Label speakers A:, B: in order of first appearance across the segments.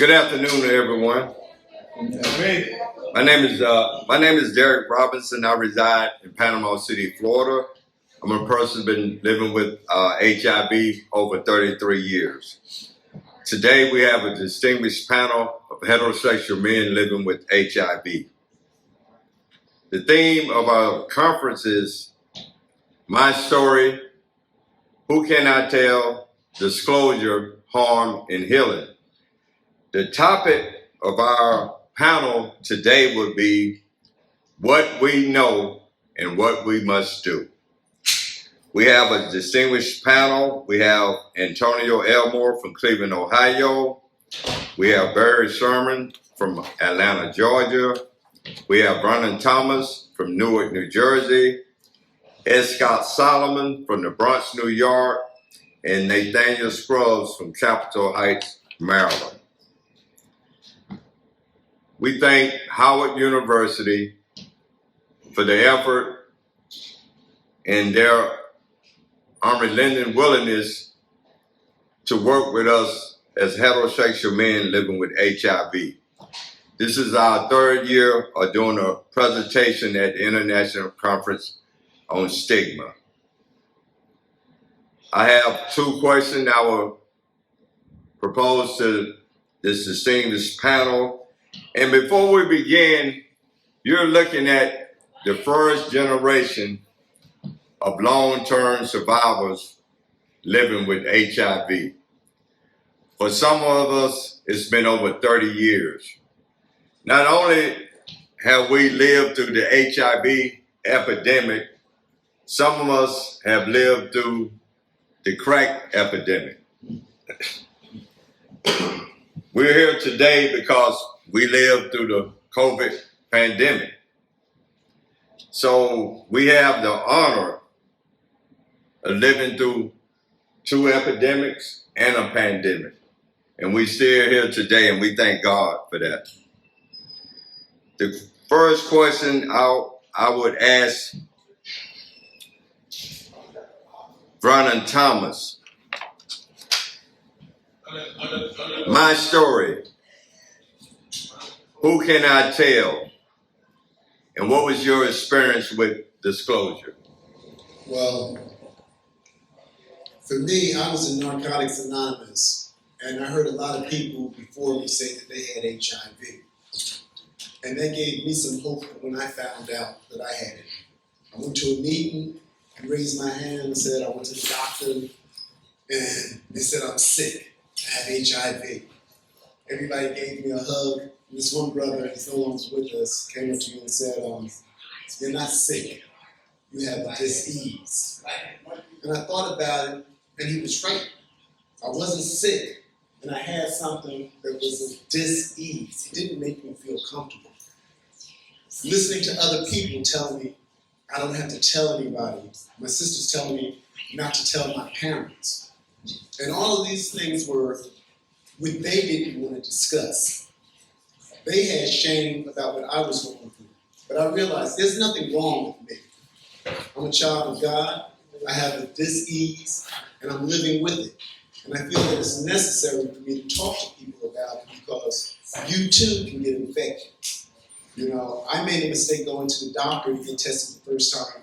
A: Good afternoon to everyone. My name is Derek Robinson. I reside in Panama City, Florida. I'm a person who's been living with HIV over 33 years. Today we have a distinguished panel of heterosexual men living with HIV. The theme of our conference is My Story, Who Can I Tell? Disclosure, Harm, and Healing. The topic of our panel today would be what we know and what we must do. We have a distinguished panel. We have Antonio Elmore from Cleveland, Ohio. We have Barry Sherman from Atlanta, Georgia. We have Vernon Thomas from Newark, New Jersey. Ed Scott Solomon from the Bronx, New York. And Nathaniel Scruggs from Capitol Heights, Maryland. We thank Howard University for the effort and their unrelenting willingness to work with us as heterosexual men living with HIV. This is our third year of doing a presentation at the International Conference on Stigma. I have two questions I will propose to this distinguished panel. And before we begin, you're looking at the first generation of long-term survivors living with HIV. For some of us, it's been over 30 years. Not only have we lived through the HIV epidemic, some of us have lived through the crack epidemic. We're here today because we lived through the COVID pandemic. So we have the honor of living through two epidemics and a pandemic. And we still here today, and we thank God for that. The first question I would ask Vernon Thomas. My story. Who can I tell? And what was your experience with disclosure?
B: Well, for me, I was in Narcotics Anonymous, and I heard a lot of people before me say that they had HIV. And that gave me some hope when I found out that I had it. I went to a meeting and raised my hand and said I went to the doctor, and they said I'm sick, I have HIV. Everybody gave me a hug. And this one brother, he's no longer with us, came up to me and said, you're not sick, you have a disease. And I thought about it, and he was right. I wasn't sick, and I had something that was a dis-ease. It didn't make me feel comfortable. Listening to other people tell me I don't have to tell anybody. My sister's telling me not to tell my parents. And all of these things were what they didn't want to discuss. They had shame about what I was going through. But I realized there's nothing wrong with me. I'm a child of God. I have a dis-ease, and I'm living with it. And I feel that it's necessary for me to talk to people about it because you too can get infected. You know, I made a mistake going to the doctor to get tested the first time.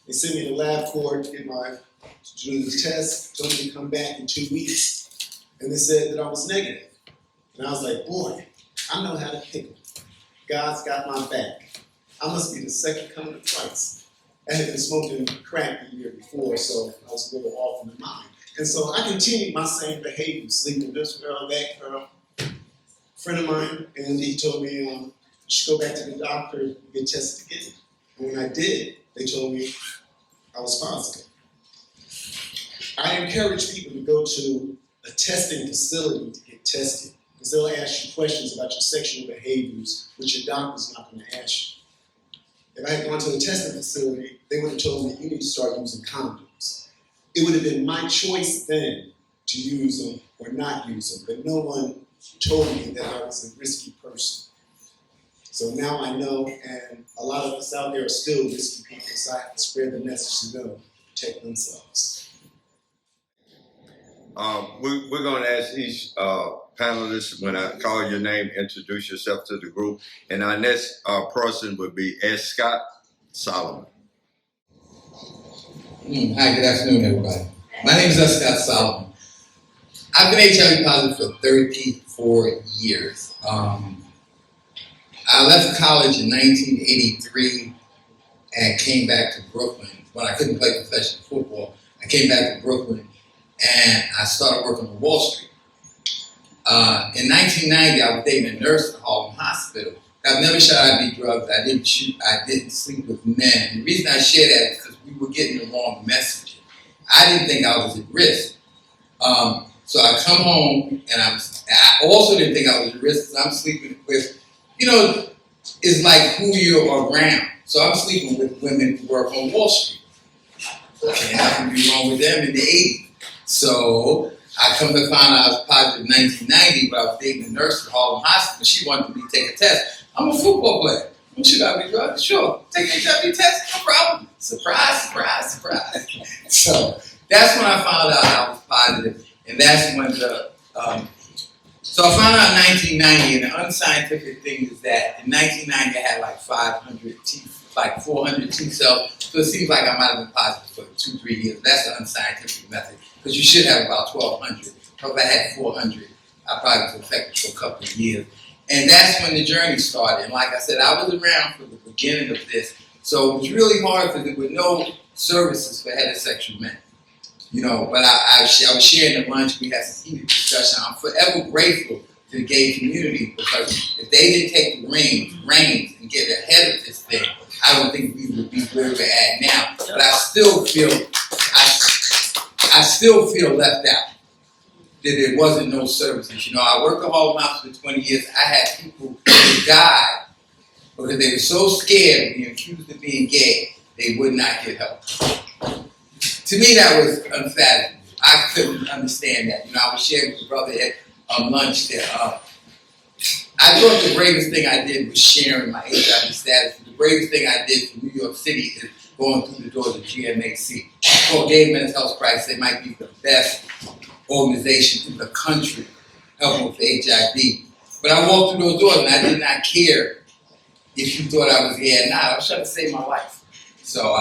B: They sent me to lab court to do the test, told me to come back in 2 weeks, and they said that I was negative. And I was like, boy, I know how to pick them. God's got my back. I must be the second coming of Christ. I had been smoking crack the year before, so I was a little off in the mind. And so I continued my same behavior, sleeping this girl, that girl. A friend of mine, and he told me, you should go back to the doctor and get tested again. And when I did, they told me I was positive. I encourage people to go to a testing facility to get tested, because they'll ask you questions about your sexual behaviors, which your doctor's not going to ask you. If I had gone to a testing facility, they would have told me, you need to start using condoms. It would have been my choice then to use them or not use them, but no one told me that I was a risky person. So now I know, and a lot of us out there are still risky people, so I can spread the message to them to protect themselves.
A: We're going to ask each panelists, when I call your name, introduce yourself to the group. And our next person would be S. Scott Solomon.
C: Hi, good afternoon, everybody. My name is Scott Solomon. I've been HIV positive for 34 years. I left college in 1983 and came back to Brooklyn. When I couldn't play professional football, I came back to Brooklyn and I started working on Wall Street. In 1990, I was dating a nurse at Harlem Hospital. I've never shot IV drugs. I didn't shoot. I didn't sleep with men. And the reason I share that is because we were getting the wrong message. I didn't think I was at risk. So I come home and I also didn't think I was at risk because I'm sleeping with, it's like who you're around. So I'm sleeping with women who work on Wall Street. Okay, nothing be wrong with them in the 80s. So I come to find out I was positive in 1990, but I was dating a nurse at Harlem Hospital. She wanted me to take a test. I'm a football player. Should I be drugged? Sure. Take an HIV test? No problem. Surprise, surprise, surprise. So that's when I found out I was positive. And that's when so I found out in 1990, and the unscientific thing is that in 1990 I had like 400 T cells. So it seems like I might have been positive for 2-3 years. That's the unscientific method, because you should have about 1,200. So if I had 400, I probably was infected for a couple of years. And that's when the journey started. And like I said, I was around for the beginning of this. So it was really hard because there were no services for heterosexual men. But I was sharing the lunch. We had some heated discussion. I'm forever grateful to the gay community, because if they didn't take the reins and get ahead of this thing, I don't think we would be where we're at now. But I still feel left out. That there wasn't no services. I worked at Harlem Hospital for 20 years. I had people who died because they were so scared of being accused of being gay, they would not get help. To me, that was unfathomable. I couldn't understand that. I was sharing with the brother at lunch that I thought the bravest thing I did was sharing my HIV status. The bravest thing I did for New York City is going through the doors of GMHC. For Gay Men's Health Crisis, they might be the best organization in the country helping with HIV. But I walked through those doors and I did not care if you thought I was gay or not. I was trying to save my life. So,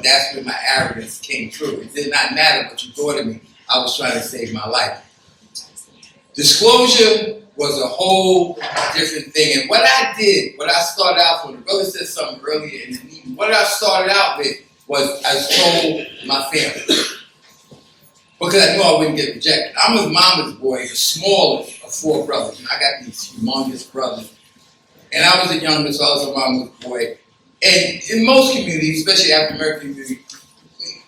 C: that's where my arrogance came through. It did not matter what you thought of me. I was trying to save my life. Disclosure was a whole different thing. And what I started out with, the brother said something earlier in the meeting, what I started out with was I told my family. Because I knew I wouldn't get rejected. I'm his mama's boy, the smallest of 4 brothers. I got these humongous brothers. And I was the youngest, so I was a mama's boy. And in most communities, especially African American community,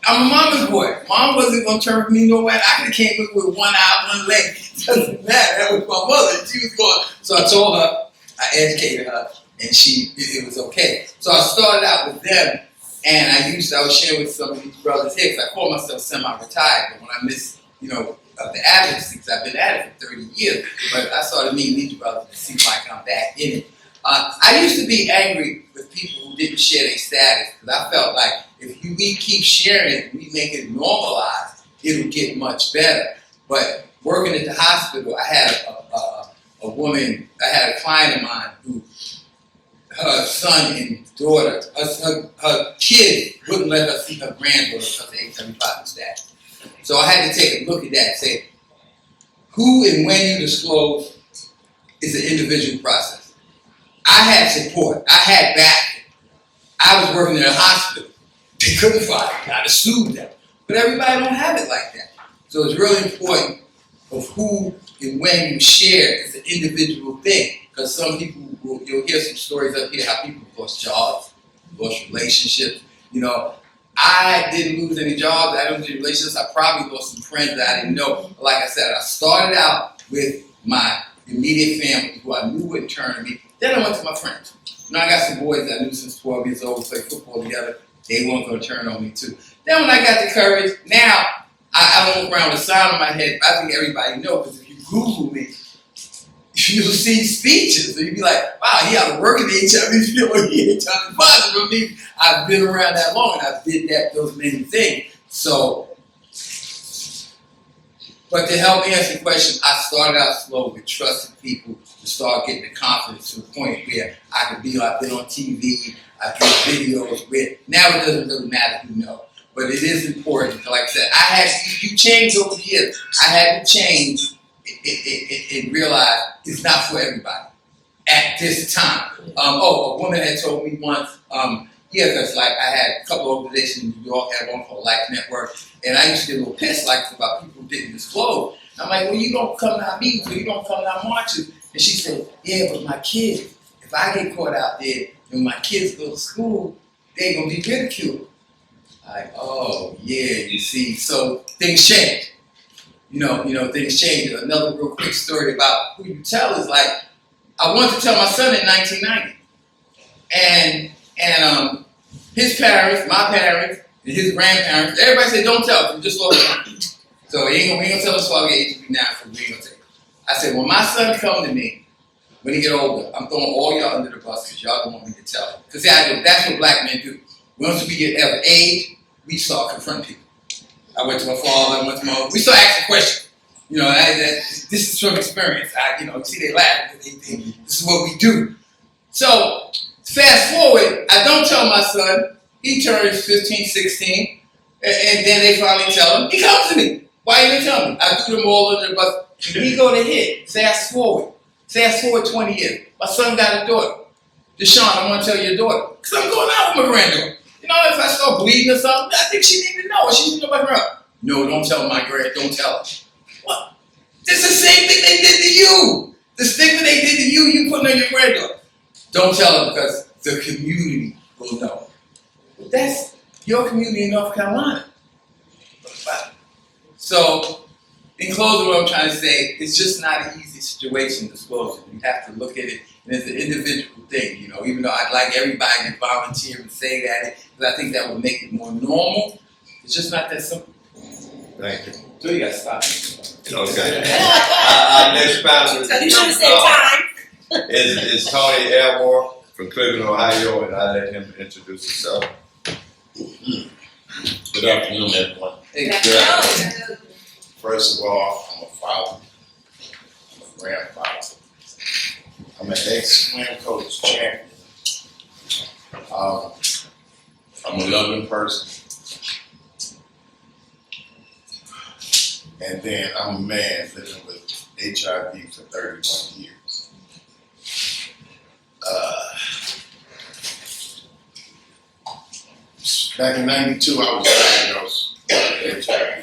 C: I'm a mama's boy. Mom wasn't going to turn me nowhere. I could have came in with one eye, one leg. It doesn't matter. That was my mother. She was going. So I told her, I educated her, and it was okay. So I started out with them, and I was sharing with some of these brothers here, because I call myself semi-retired, but when I miss, of the advocacy, because I've been at it for 30 years, but I started meeting these brothers, it seems like I'm back in it. I used to be angry with people who didn't share their status, because I felt like if we keep sharing it, we make it normalized, it'll get much better. But working at the hospital, I had a woman, I had a client of mine who, her son and daughter, her kid wouldn't let her see her granddaughter because of HIV positive status. So I had to take a look at that and say, who and when you disclose is an individual process. I had support. I had backing. I was working in a hospital. They couldn't fire me. I'd have sued them. But everybody don't have it like that. So it's really important of who and when you share is an individual thing. Because some people, you'll hear some stories up here how people lost jobs, lost relationships. I didn't lose any jobs. I didn't lose any relationships. I probably lost some friends that I didn't know. But like I said, I started out with my immediate family who I knew wouldn't turn on me. Then I went to my friends. I got some boys that I knew since 12 years old, played football together. They weren't going to turn on me too. Then when I got the courage, now I don't walk around with a sign on my head. I think everybody knows, because if you Google me, you'll see speeches. So you'll be like, wow, he ought to work in the HIV field. He ain't talking positive. I mean, I've been around that long and I've did those many things. So But to help answer the question, I started out slow with trusting people to start getting the confidence to the point where I could be, I've been on TV, I do videos with, now it doesn't really matter who knows. But it is important, like I said, you change over the years. I had to change and realize it's not for everybody at this time. A woman had told me once, because like I had a couple of organizations in New York, had one called Life Network, and I used to get a little pissed like about people who didn't disclose. I'm like, well, you don't come to our meetings, or you don't come to our marches. And she said, yeah, but my kids, if I get caught out there and my kids go to school, they're gonna be ridiculed. Like, oh yeah, you see, so things change. You know, things change. Another real quick story about who you tell is like, I wanted to tell my son in 1990, and his parents, my parents, and his grandparents, everybody said, don't tell him, just slow down. So we ain't gonna tell us what age we now, so we ain't gonna tell him. I said, when my son come to me, when he get older, I'm throwing all y'all under the bus because y'all don't want me to tell him. Because that's what black men do. Once we get of age, we start confronting people. I went to my father, I went to my mother. We start asking questions. You know, this is from experience. See, they laugh. This is what we do. So, fast forward, I don't tell my son. He turns 15, 16, and then they finally tell him. He comes to me. Why you didn't tell me? I threw them all under the bus. He go to hit. Fast forward 20 years. My son got a daughter. Deshaun, I want to tell your daughter. Because I'm going out with my granddaughter. You know, if I start bleeding or something, I think she need to know. She need to know about her. No, don't tell my don't tell her. What? It's the same thing they did to you. The stigma they did to you, you putting on your granddaughter. Don't tell her because the community will know. But that's your community in North Carolina. So, in closing, what I'm trying to say, it's just not an easy situation disclosure. You have to look at it as an individual thing, you know, even though I'd like everybody to volunteer and say that, because I think that would make it more normal. It's just not that simple.
A: Thank you.
C: So you got to stop.
A: Okay. Our next panelist
D: You should have said time.
A: is Tony Elmore from Cleveland, Ohio, and I let him introduce himself.
E: Good afternoon, everyone.
C: Hey,
E: First of all, I'm a father. I'm a grandfather. I'm an ex-swim coach champion. I'm a loving person. And then I'm a man living with HIV for 31 years. Back in '92, I was diagnosed with HIV.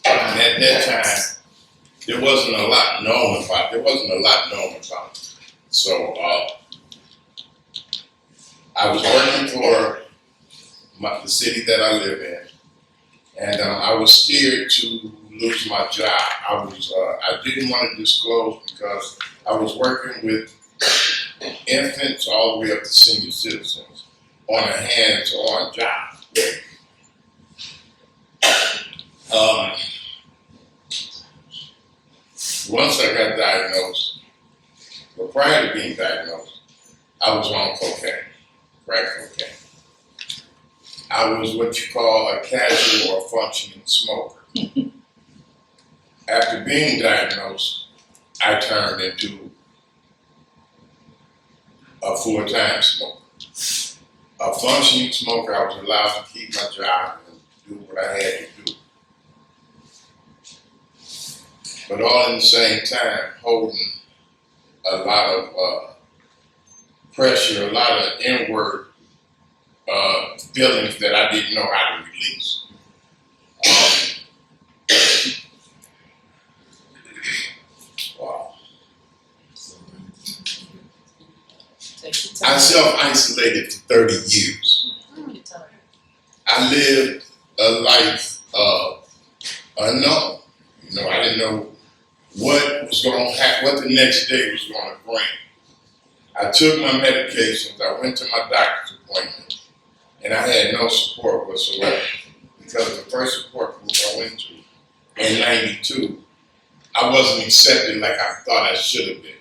E: And at that time, there wasn't a lot known about it. So I was working for the city that I live in, and I was scared to lose my job. I didn't want to disclose because I was working with infants all the way up to senior citizens on a hands-on job. Once I got diagnosed, but prior to being diagnosed, I was on cocaine, crack cocaine. I was what you call a casual or functioning smoker. After being diagnosed, I turned into a full-time smoker. A functioning smoker, I was allowed to keep my job and do what I had to do. But all in the same time, holding a lot of pressure, a lot of inward feelings that I didn't know how to release. Wow. I self-isolated for 30 years. I lived a life of unknown. You know, I didn't know what was going to happen, what the next day was going to bring. I took my medications, I went to my doctor's appointment, and I had no support whatsoever. Because the first support group I went to in '92, I wasn't accepted like I thought I should have been.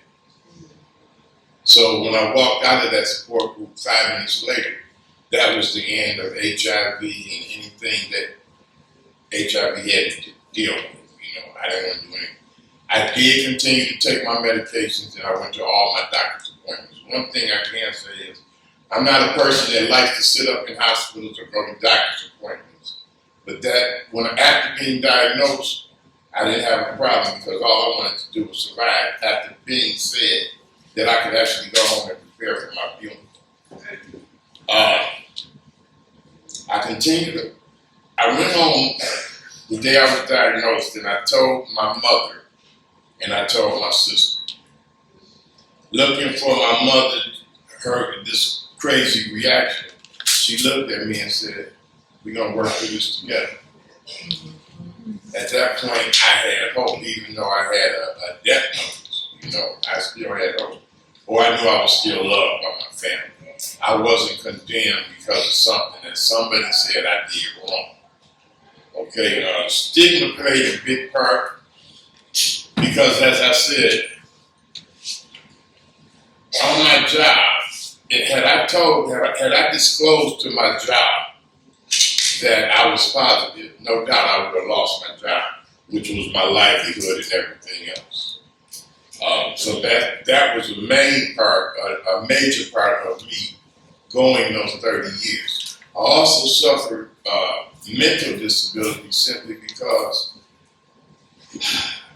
E: So when I walked out of that support group 5 minutes later, that was the end of HIV and anything that HIV had to deal with. I didn't want to do anything. I did continue to take my medications, and I went to all my doctor's appointments. One thing I can say is, I'm not a person that likes to sit up in hospitals or go to doctor's appointments. But that, after being diagnosed, I didn't have a problem because all I wanted to do was survive. After being said that I could actually go home and prepare for my funeral. I continued. I went home the day I was diagnosed, and I told my mother and I told my sister. Looking for my mother, heard this crazy reaction. She looked at me and said, "We're gonna work through this together." At that point, I had hope, even though I had a death notice. I still had hope. Or I knew I was still loved by my family. I wasn't condemned because of something that somebody said I did wrong. Okay, stigma played a big part because, as I said, on my job, had I disclosed to my job that I was positive, no doubt I would have lost my job, which was my livelihood and everything else. So that was a major part of me going those 30 years. I also suffered mental disability simply because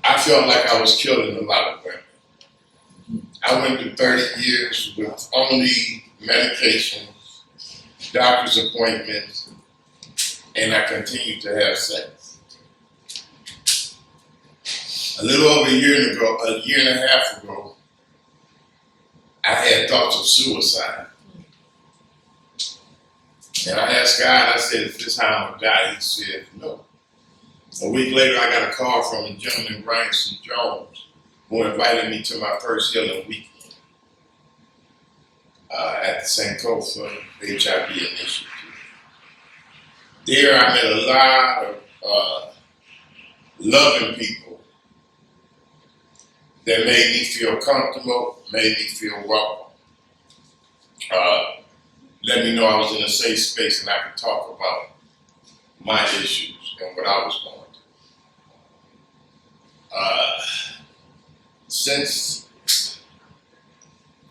E: I felt like I was killing a lot of women. I went through 30 years with only medications, doctor's appointments, and I continued to have sex. A little over a year and a half ago, I had thoughts of suicide. And I asked God, I said, "Is this how I'm gonna die?" He said, "No." A week later, I got a call from a gentleman, Brian C. Jones, who invited me to my first healing weekend at the Sankofa HIV Initiative. There, I met a lot of loving people that made me feel comfortable, made me feel welcome. Let me know I was in a safe space and I could talk about my issues and what I was going through. Since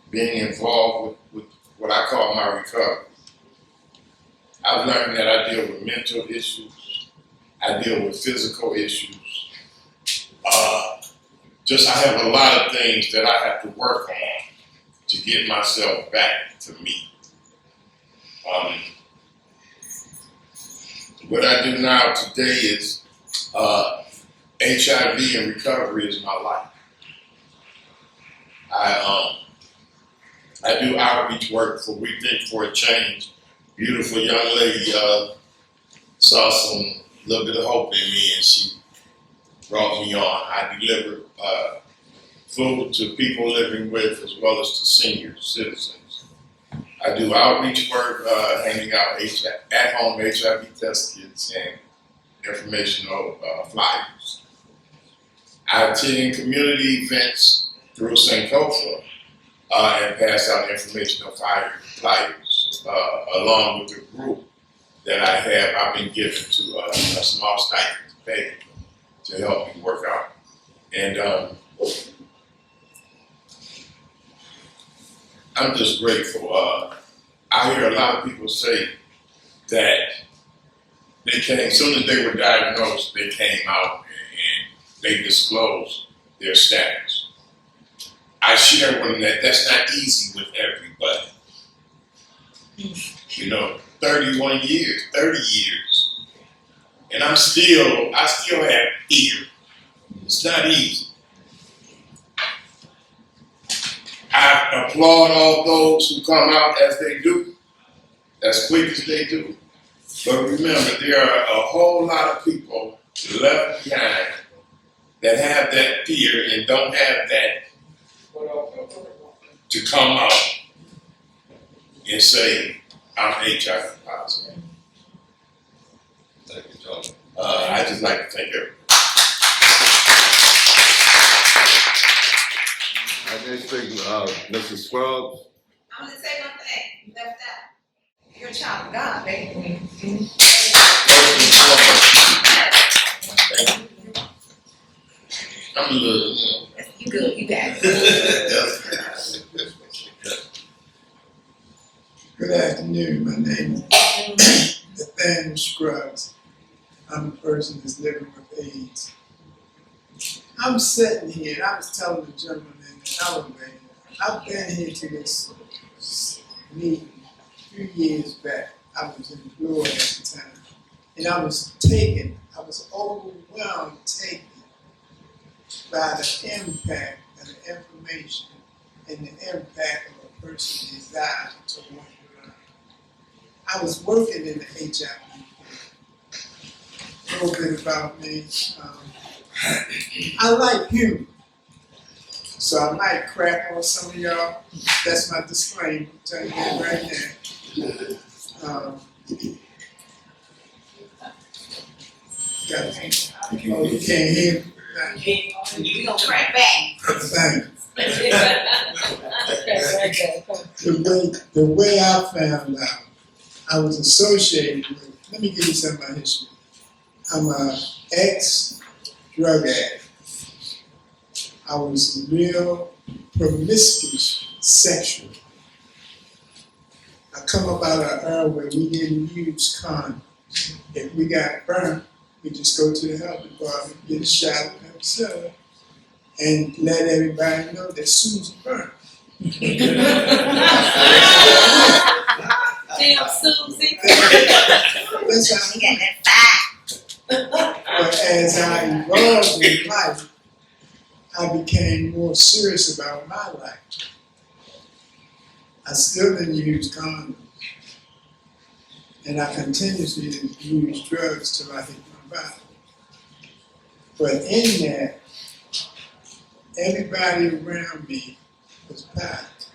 E: being involved with what I call my recovery, I've learned that I deal with mental issues, I deal with physical issues. I have a lot of things that I have to work on to get myself back to me. What I do now today is HIV and recovery is my life. I do outreach work for We Think for a Change. Beautiful young lady saw some little bit of hope in me, and she brought me on. I deliver food to people living with, as well as to senior citizens. I do outreach work, handing out at-home HIV test kits and informational flyers. I attend community events through Sankofa and pass out informational flyers along with the group that I have. I've been given to a small stipend to pay to help me work out. And I'm just grateful. I hear a lot of people say that they came, as soon as they were diagnosed, they came out and they disclosed their status. I share with them that that's not easy with everybody. 31 years, 30 years, and I still have fear. It's not easy. I applaud all those who come out as they do, as quick as they do. But remember, there are a whole lot of people left behind that have that fear and don't have that to come out and say, "I'm HIV positive."
A: Thank you, John.
E: I just like to thank everybody.
A: I just think, Mr. Scruggs.
D: I'm gonna say one thing. You left out. You're a child of God, baby.
E: First and foremost, thank you. I'm a little,
D: You good, you got it.
F: Good afternoon. My name is Nathaniel Scruggs. I'm a person that's living with AIDS. I'm sitting here, and I was telling the gentleman in the elevator, I've been here to this meeting a few years back. I was in Florida at the time, and I was overwhelmed taken by the impact of the information and the impact of a person's desire to want to learn. I was working in the HIV. A little bit about me. I like humor, so I might crack on some of y'all. That's my disclaimer. I'm telling you that right now. You can't hear me?
D: We gonna crack back.
F: Thank you. The way I found out, I was associated with, let me give you some of my history. I'm an ex-drug addict. I was real promiscuous sexual. I come up out of an era where we didn't use condoms. If we got burnt, we just go to the health department, get a shot of penicillin, and let everybody know that Susan burnt.
D: Damn, Susie.
F: That's how
D: She got that fire.
F: But as I evolved in life, I became more serious about my life. I still didn't use condoms. And I continuously didn't use drugs till I hit my body. But in that, everybody around me was packed.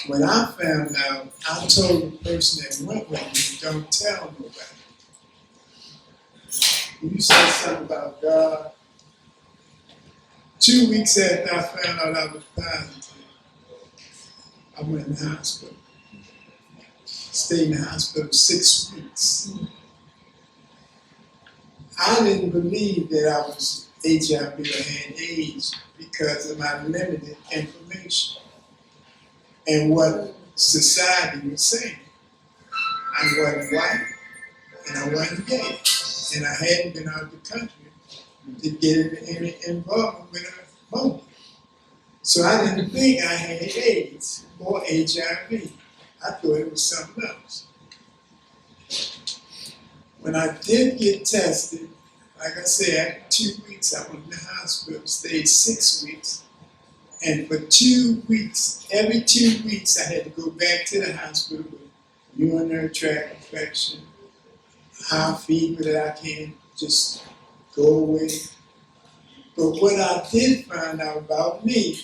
F: When I found out, I told the person that went with me, don't tell nobody. You said something about God. 2 weeks after I found out I was positive, I went in the hospital. Stayed in the hospital 6 weeks. I didn't believe that I was HIV or had AIDS because of my limited information and what society was saying. I wasn't white and I wasn't gay, and I hadn't been out of the country to get in any involvement with a woman. So I didn't think I had AIDS or HIV. I thought it was something else. When I did get tested, like I said, after 2 weeks, I went in the hospital, stayed 6 weeks. And for 2 weeks, every 2 weeks, I had to go back to the hospital with urinary tract infection, high fever that I can't just go away. But what I did find out about me,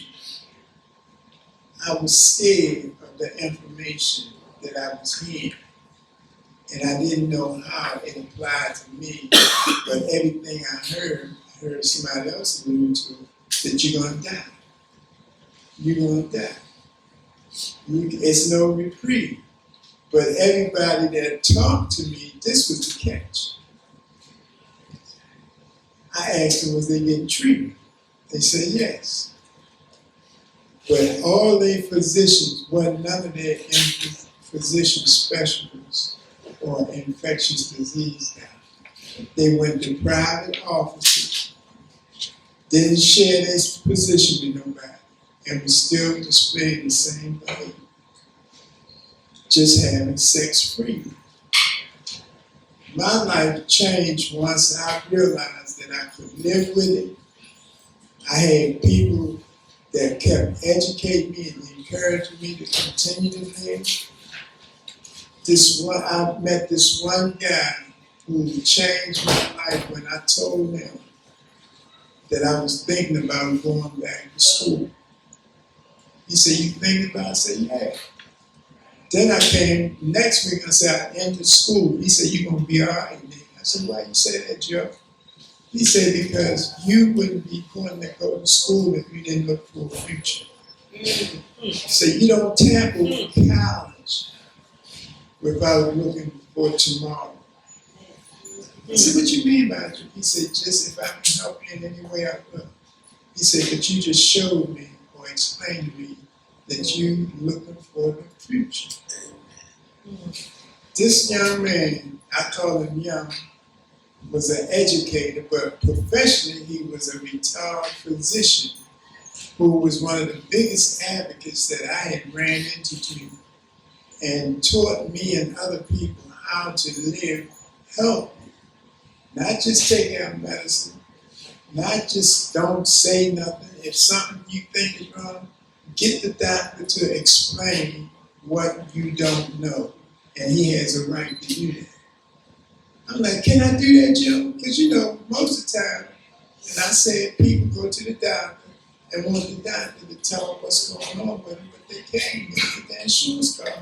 F: I was scared of the information that I was hearing. And I didn't know how it applied to me. But everything I heard somebody else allude to, that you're gonna die. You're gonna die. It's no reprieve. But everybody that talked to me, this was the catch. I asked them, was they getting treated? They said yes. But all their physicians, none of their physician specialists or infectious disease guys. They went to private offices, didn't share their position with nobody, and was still displaying the same behavior. Just having sex freely. My life changed once I realized that I could live with it. I had people that kept educating me and encouraging me to continue to live. I met this one guy who changed my life when I told him that I was thinking about going back to school. He said, you thinking about it? I said, yeah. Then I came next week, I said, I entered school. He said, you're going to be all right, Nick. I said, why you say that, Joe? He said, because you wouldn't be going to go to school if you didn't look for a future. So you don't tackle college without looking for tomorrow. I said, what you mean by it? He said, just if I can help you in any way I will. He said, but you just showed me or explained to me that you looking for the future. This young man, I call him young, was an educator, but professionally he was a retired physician who was one of the biggest advocates that I had ran into and taught me and other people how to live healthy. Not just take our medicine, not just don't say nothing. If something you think is wrong, get the doctor to explain what you don't know. And he has a right to do that. I'm like, can I do that, Joe? Because most of the time, and I said people go to the doctor and want the doctor to tell them what's going on with them, but they can't get the insurance card.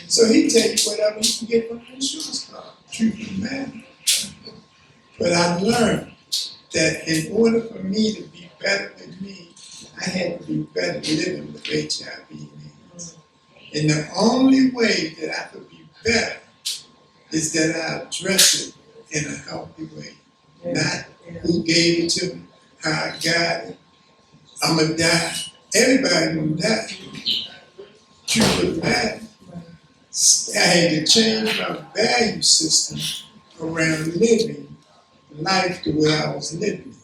F: So he tell you whatever you can get from the insurance card. Truth of the matter. But I learned that in order for me to be better than me, I had to be better living with HIV and AIDS. And the only way that I could be better is that I address it in a healthy way. Not who gave it to me, how I got it. I'm going to die. Everybody going to die. Truth of the matter. I had to change my value system around living life the way I was living.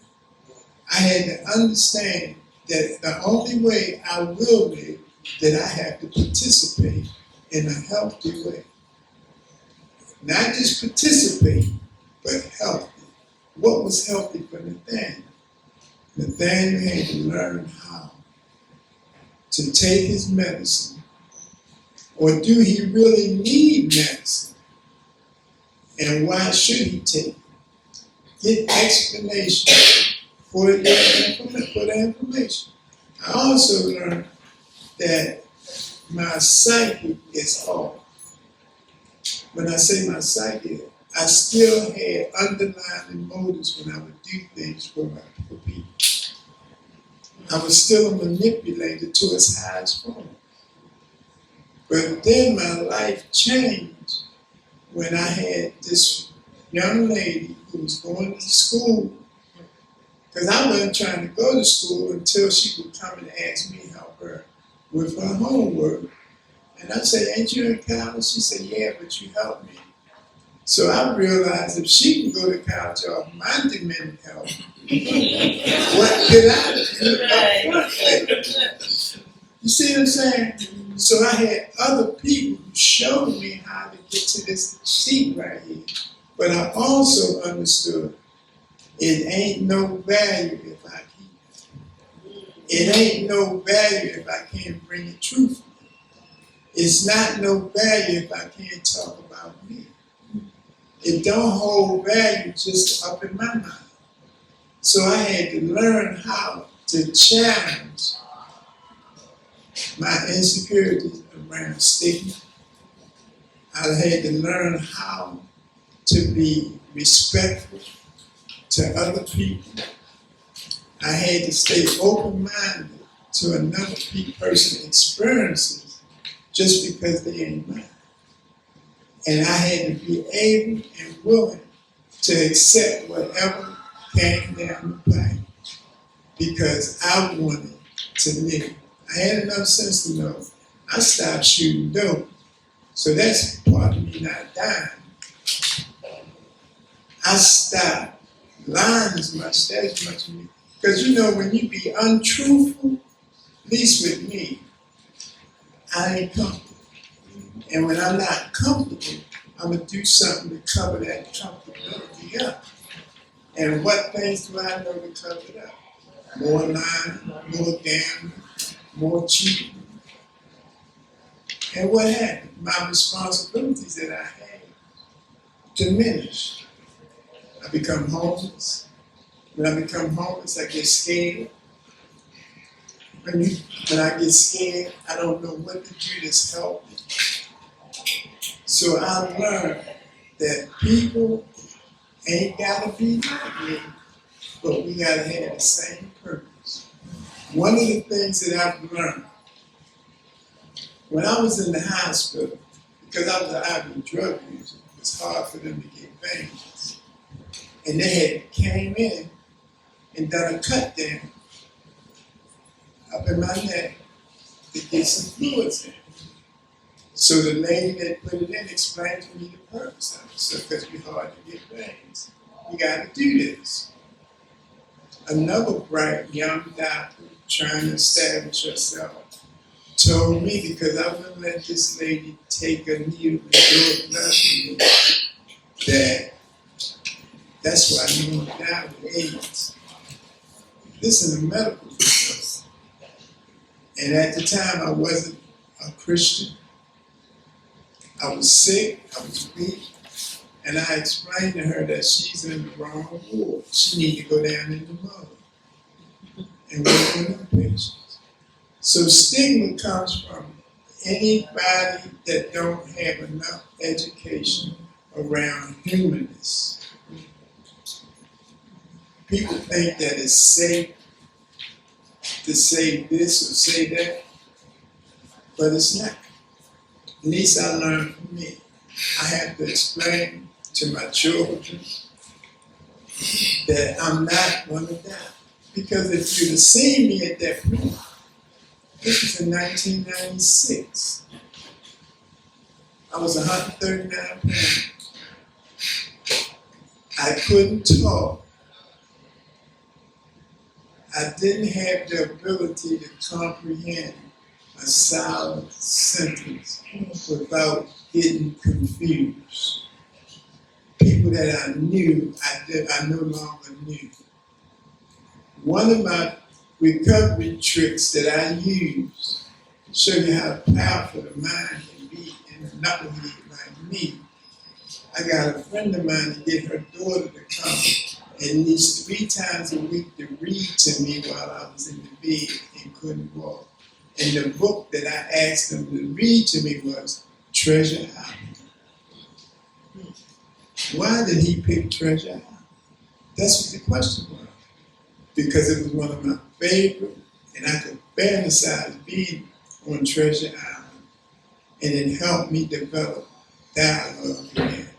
F: I had to understand that the only way I will live, that I have to participate in a healthy way. Not just participate, but healthy. What was healthy for Nathaniel? Nathaniel had to learn how to take his medicine, or do he really need medicine? And why should he take it? Get explanation for the information. I also learned that my psyche is off. When I say my psyche, I still had underlying motives when I would do things for people. I was still a manipulator to its highest form. But then my life changed when I had this young lady who was going to school, because I wasn't trying to go to school until she would come and ask me to help her with her homework. And I said, ain't you in college? She said, yeah, but you help me. So I realized if she can go to college off my demented health, what could I do? You see what I'm saying? So I had other people who showed me how to get to this seat right here. But I also understood it ain't no value if I keep it. It ain't no value if I can't bring it truthfully. It's not no value if I can't talk about me. It don't hold value just up in my mind. So I had to learn how to challenge my insecurities around stigma. I had to learn how to be respectful to other people. I had to stay open-minded to another person's experiences just because they ain't mine. And I had to be able and willing to accept whatever came down the pipe because I wanted to live. I had enough sense to know I stopped shooting dope. So that's part of me not dying. I stopped lying as much as me. Because when you be untruthful, at least with me, I ain't comfortable. And when I'm not comfortable, I'm going to do something to cover that comfortability up. And what things do I know to cover it up? More lying, more gambling, more cheating. And what happened? My responsibilities that I had diminished. I become homeless. When I become homeless, I get scared. When I get scared, I don't know what to do to help me. So I learned that people ain't gotta be like me, but we gotta have the same purpose. One of the things that I've learned, when I was in the hospital, because I was an IV drug user, it was hard for them to get veins. and they had came in and done a cut down up in my neck to get some fluids in. So the lady that put it in explained to me the purpose of it. So because we're hard to get veins, we got to do this. Another bright young doctor trying to establish herself told me, because I wouldn't let this lady take a needle and draw blood from me, that that's why you won't die with AIDS. This is a medical business. And at the time I wasn't a Christian. I was sick, I was weak, and I explained to her that she's in the wrong ward. She needs to go down in the mud and work on her patients. So stigma comes from anybody that don't have enough education around humanness. People think that it's safe to say this or say that, but it's not. At least I learned from me. I have to explain to my children that I'm not going to die. Because if you'd have seen me at that point, this was in 1996. I was 139 pounds. I couldn't talk. I didn't have the ability to comprehend a silent sentence without getting confused. People that I knew, I no longer knew. One of my recovery tricks that I use to show you how powerful the mind can be in a knucklehead like me. I got a friend of mine to get her daughter to come at least 3 times a week to read to me while I was in the bed and couldn't walk. And the book that I asked them to read to me was Treasure Island. Why did he pick Treasure Island? That's what the question was. Because it was one of my favorite, and I could fantasize being on Treasure Island, and it helped me develop dialogue again.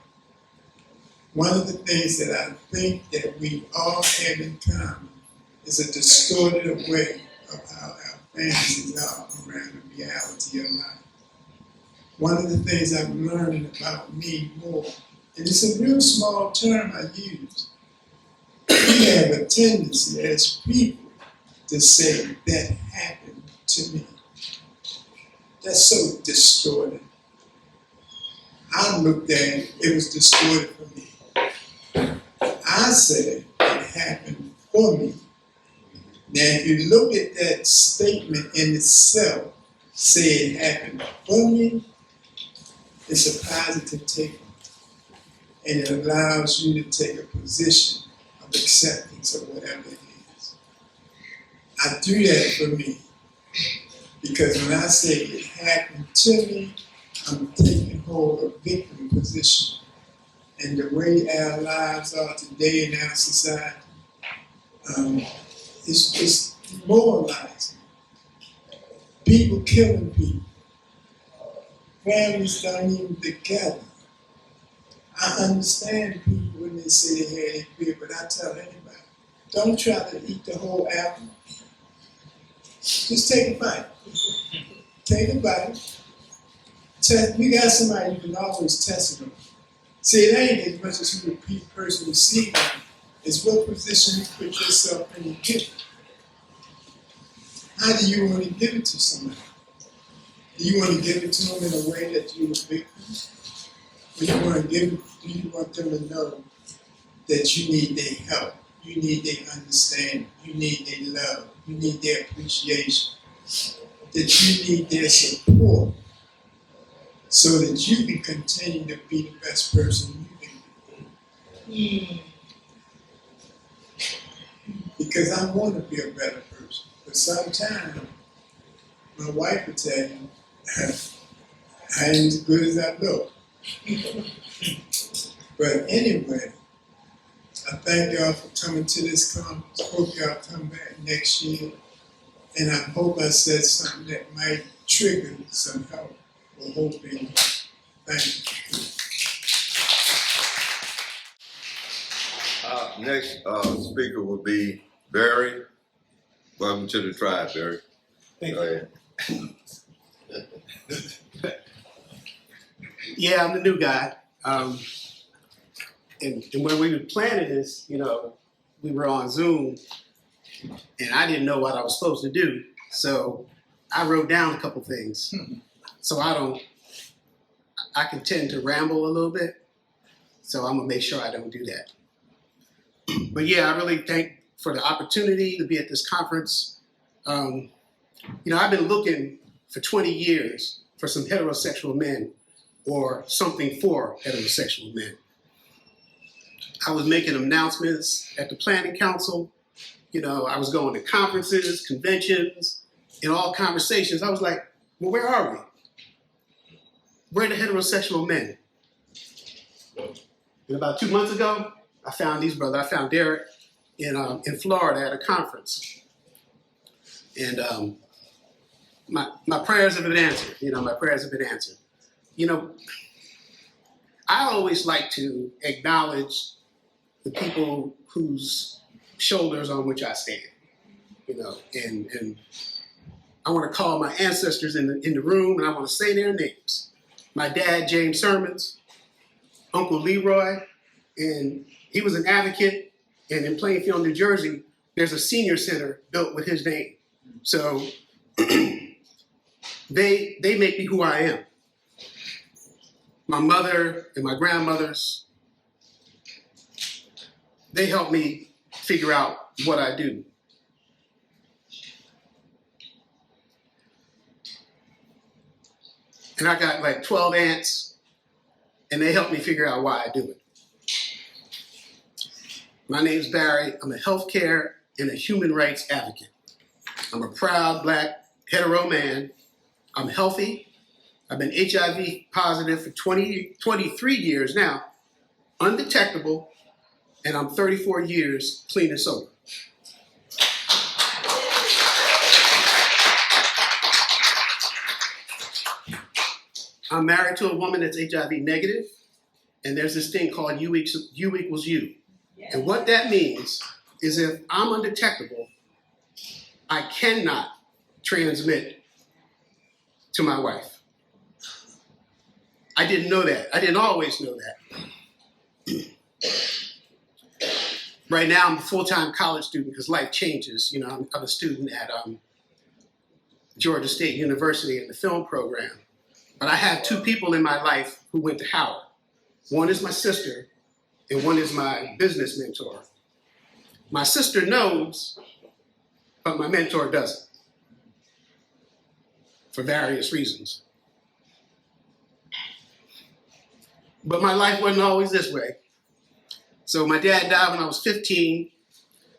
F: One of the things that I think that we all have in common is a distorted way of how our fantasies are around the reality of life. One of the things I'm learning about me more, and it's a real small term I use, we have a tendency as people to say that happened to me. That's so distorted. I looked at it, it was distorted for me. I said it happened for me. Now, if you look at that statement in itself, say it happened for me, it's a positive take, and it allows you to take a position of acceptance of whatever it is. I do that for me because when I say it happened to me, I'm taking hold of victim position. And the way our lives are today in our society, it's demoralizing. People killing people. Families don't even together. I understand people when they say they had a beer, but I tell anybody, don't try to eat the whole apple. Just take a bite. Take a bite. We got somebody you can always test it on. See, it ain't as much as who the person receiving it, it's what position you put yourself in and give it. How do you want to give it to somebody? Do you want to give it to them in a way that you're a victim? Or you want to give it, do you want them to know that you need their help, you need their understanding, you need their love, you need their appreciation, that you need their support so that you can continue to be the best person you can be. Because I want to be a better person. But sometimes, my wife will tell you, I ain't as good as I look. But anyway, I thank y'all for coming to this conference. Hope y'all come back next year. And I hope I said something that might trigger some help or hope in you. Thank you.
A: Next speaker will be Barry. Welcome to the tribe, Barry.
G: Thank
A: Go ahead.
G: Yeah, I'm the new guy. And when we were planning this, you know, we were on Zoom and I didn't know what I was supposed to do. So I wrote down a couple things. So I can tend to ramble a little bit. So I'm gonna make sure I don't do that. But yeah, I really thank for the opportunity to be at this conference. You know, I've been looking for 20 years for some heterosexual men or something for heterosexual men. I was making announcements at the planning council. You know, I was going to conferences, conventions, in all conversations. I was like, well, where are we? Where are the heterosexual men? And about 2 months ago, I found these brothers. I found Derek in Florida at a conference. And my prayers have been answered. You know, my prayers have been answered. You know, I always like to acknowledge the people whose shoulders on which I stand. You know, and I want to call my ancestors in the room, and I want to say their names. My dad, James Sermons, Uncle Leroy, and he was an advocate. And in Plainfield, New Jersey, there's a senior center built with his name. So they make me who I am. My mother and my grandmothers, they help me figure out what I do. And I got like 12 aunts, and they help me figure out why I do it. My name's Barry. I'm a healthcare and a human rights advocate. I'm a proud Black hetero man. I'm healthy. I've been HIV positive for 23 years now, undetectable, and I'm 34 years clean and sober. I'm married to a woman that's HIV negative, and there's this thing called U equals U. And what that means is if I'm undetectable, I cannot transmit to my wife. I didn't know that. I didn't always know that. Right now, I'm a full-time college student because life changes. You know, I'm a student at Georgia State University in the film program. But I have two people in my life who went to Howard. One is my sister, and one is my business mentor. My sister knows, but my mentor doesn't, for various reasons. But my life wasn't always this way. So my dad died when I was 15.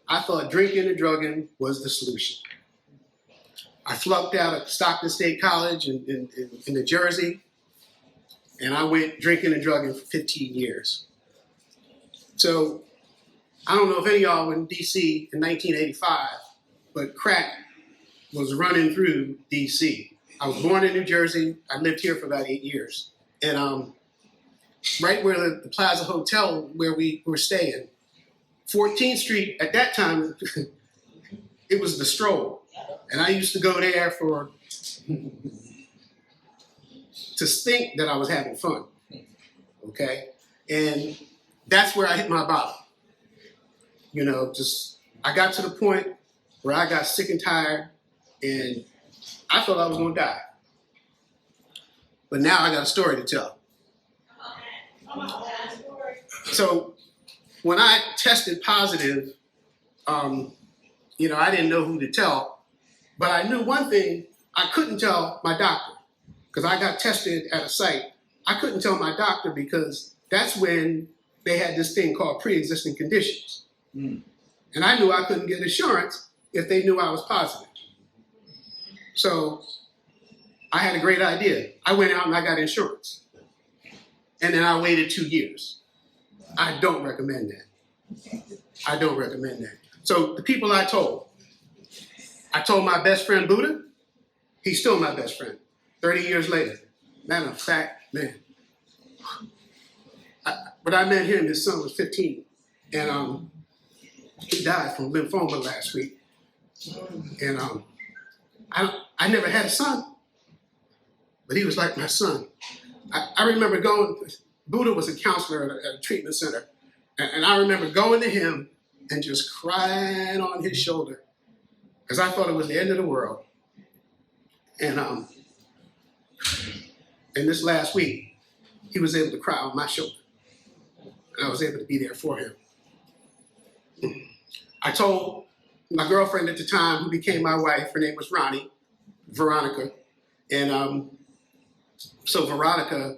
G: I thought drinking and drugging was the solution. I flunked out at Stockton State College in New Jersey, and I went drinking and drugging for 15 years. So I don't know if any of y'all were in DC in 1985, but crack was running through DC. I was born in New Jersey. I lived here for about 8 years. And right where the Plaza Hotel where we were staying, 14th Street, at that time, it was the Stroll. And I used to go there to think that I was having fun, okay? And that's where I hit my bottom. You know, I got to the point where I got sick and tired, and I thought I was gonna die. But now I got a story to tell. So when I tested positive, you know, I didn't know who to tell, but I knew one thing: I couldn't tell my doctor because I got tested at a site. I couldn't tell my doctor because that's when they had this thing called pre-existing conditions. And I knew I couldn't get insurance if they knew I was positive. So I had a great idea. I went out and I got insurance. And then I waited 2 years. I don't recommend that. I don't recommend that. So the people I told my best friend Buddha, he's still my best friend, 30 years later. Matter of fact, man, when I met him, his son was 15. And he died from lymphoma last week. And I never had a son, but he was like my son. I remember going, Buddha was a counselor at a treatment center, and I remember going to him and just crying on his shoulder because I thought it was the end of the world. And this last week, he was able to cry on my shoulder, and I was able to be there for him. I told my girlfriend at the time, who became my wife, her name was Veronica, and so Veronica,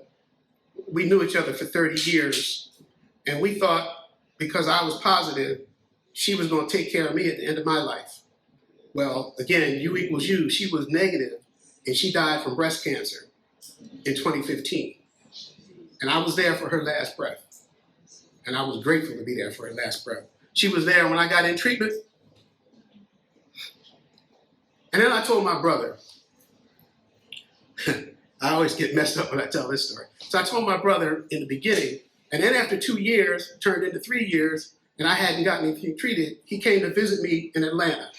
G: we knew each other for 30 years, and we thought because I was positive, she was going to take care of me at the end of my life. Well, again, U equals U. She was negative, and she died from breast cancer in 2015. And I was there for her last breath, and I was grateful to be there for her last breath. She was there when I got in treatment. And then I told my brother, I always get messed up when I tell this story. So I told my brother in the beginning, and then after 2 years, turned into 3 years, and I hadn't gotten anything treated, he came to visit me in Atlanta.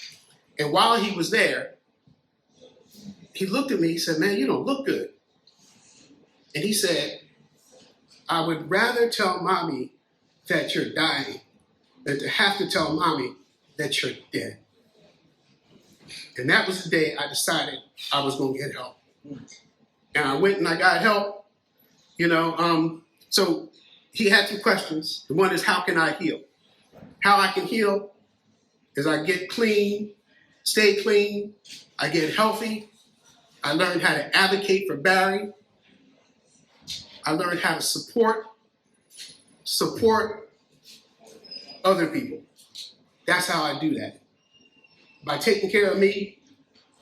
G: And while he was there, he looked at me, he said, man, you don't look good. And he said, I would rather tell mommy that you're dying than to have to tell mommy that you're dead. And that was the day I decided I was going to get help. And I went and I got help, so he had 2 questions. The one is, how can I heal? How I can heal is I get clean, stay clean, I get healthy. I learned how to advocate for Barry. I learned how to support other people. That's how I do that. By taking care of me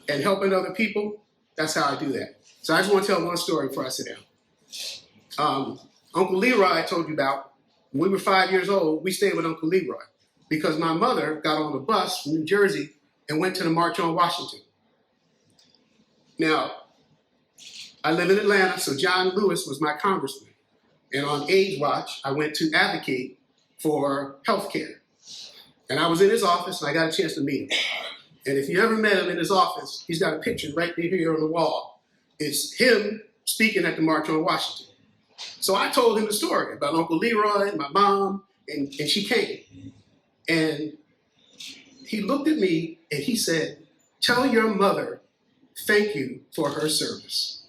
G: and helping other people, that's how I do that. So I just want to tell one story before I sit down. Uncle Leroy I told you about, when we were 5 years old, we stayed with Uncle Leroy because my mother got on the bus from New Jersey and went to the March on Washington. Now, I live in Atlanta, so John Lewis was my congressman. And on Age Watch, I went to advocate for health care. And I was in his office, and I got a chance to meet him. And if you ever met him in his office, he's got a picture right here on the wall. It's him speaking at the March on Washington. So I told him the story about Uncle Leroy and my mom, and she came. And he looked at me and he said, tell your mother thank you for her service.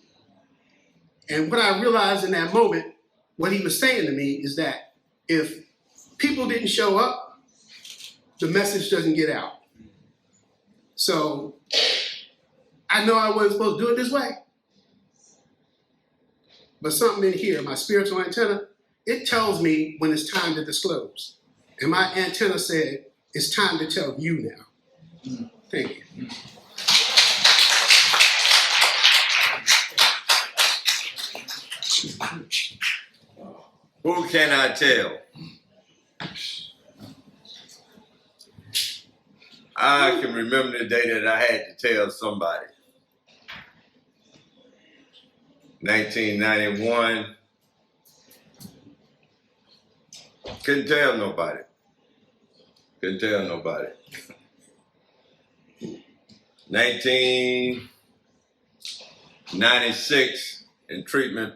G: And what I realized in that moment, what he was saying to me is that if people didn't show up, the message doesn't get out. So I know I wasn't supposed to do it this way. But something in here, my spiritual antenna, it tells me when it's time to disclose. And my antenna said, it's time to tell you now. Thank you.
A: Who can I tell? I can remember the day that I had to tell somebody. 1991. Couldn't tell nobody. 1996 in treatment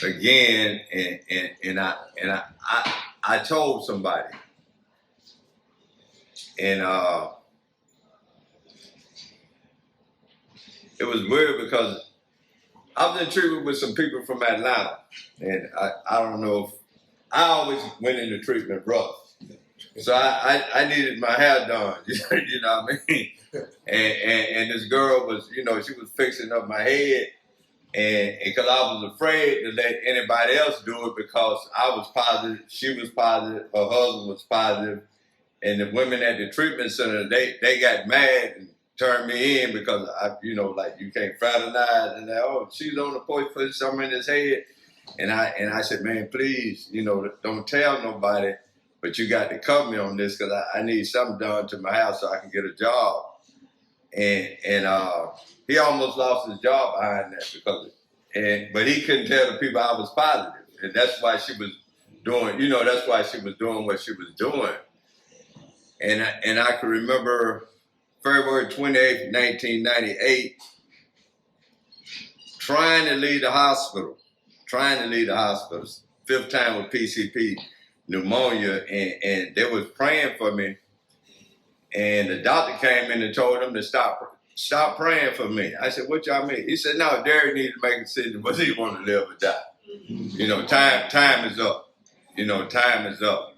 A: again, and I told somebody, and it was weird because I was in treatment with some people from Atlanta, and I don't know if I always went into treatment rough. So I needed my hair done, you know what I mean? And this girl was, she was fixing up my head, and because I was afraid to let anybody else do it because I was positive, she was positive, her husband was positive, and the women at the treatment center, they got mad and turned me in because you can't fraternize, and she's on the porch for something in his head, and I said, man, please, don't tell nobody. But you got to cover me on this because I need something done to my house so I can get a job. And he almost lost his job behind that but he couldn't tell the people I was positive. And that's why she was doing, you know, that's why she was doing what she was doing. And I can remember February 28th, 1998, trying to leave the hospital, fifth time with PCP pneumonia, and they was praying for me. And the doctor came in and told them to stop praying for me. I said, what y'all mean? He said, no, Derek needs to make a decision whether he want to live or die. You know, time is up. You know, time is up.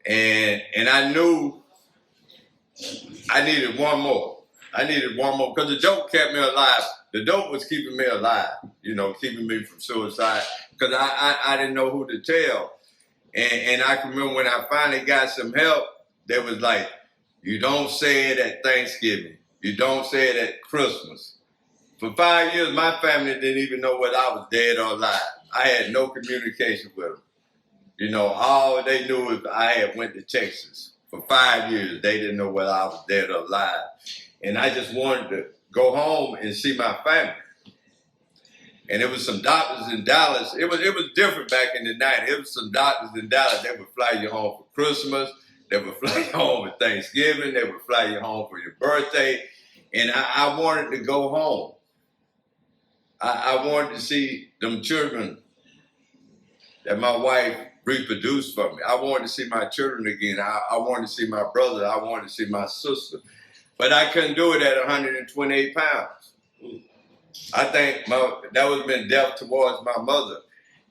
A: And I knew I needed one more. Because the dope kept me alive. The dope was keeping me alive, you know, keeping me from suicide. Because I didn't know who to tell. And I can remember when I finally got some help, they was like, you don't say it at Thanksgiving. You don't say it at Christmas. For 5 years, my family didn't even know whether I was dead or alive. I had no communication with them. You know, all they knew was I had went to Texas. For 5 years, they didn't know whether I was dead or alive. And I just wanted to go home and see my family. And there was some doctors in Dallas. It was different back in the 90s. It was some doctors in Dallas that would fly you home for Christmas. They would fly you home for Thanksgiving. They would fly you home for your birthday. And I wanted to go home. I wanted to see them children that my wife reproduced for me. I wanted to see my children again. I wanted to see my brother. I wanted to see my sister. But I couldn't do it at 128 pounds. I think that would have been death towards my mother.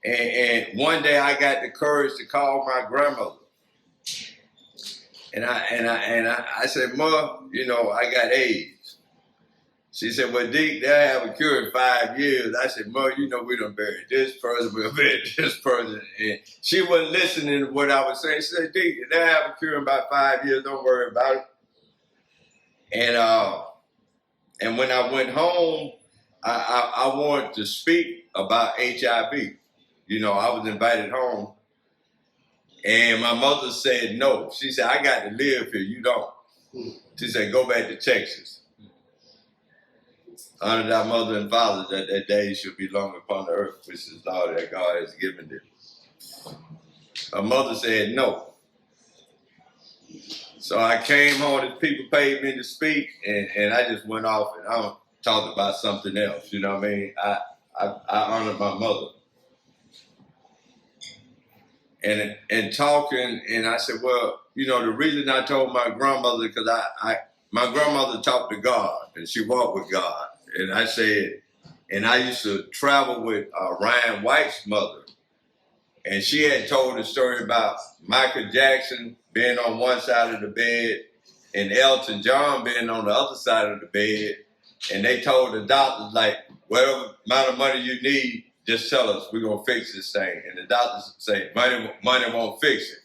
A: And one day I got the courage to call my grandmother. And I said, Ma, you know, I got AIDS. She said, well, Deke, they'll have a cure in 5 years. I said, Ma, you know, we done buried this person, we done buried this person. And she wasn't listening to what I was saying. She said, Deke, they'll have a cure in about 5 years. Don't worry about it. And when I went home, I wanted to speak about HIV. You know, I was invited home. And my mother said no. She said, I got to live here. You don't. She said, go back to Texas. Honor thy mother and father, that day should be long upon the earth, which is law that God has given them. My mother said no. So I came home, and people paid me to speak, and I just went off and I talked about something else. You know what I mean? I honored my mother. And talking, and I said, well, you know, the reason I told my grandmother, because my grandmother talked to God, and she walked with God. And I said, and I used to travel with Ryan White's mother. And she had told a story about Michael Jackson being on one side of the bed and Elton John being on the other side of the bed. And they told the doctors, like, whatever amount of money you need, just tell us, we're going to fix this thing. And the doctors say, money won't fix it.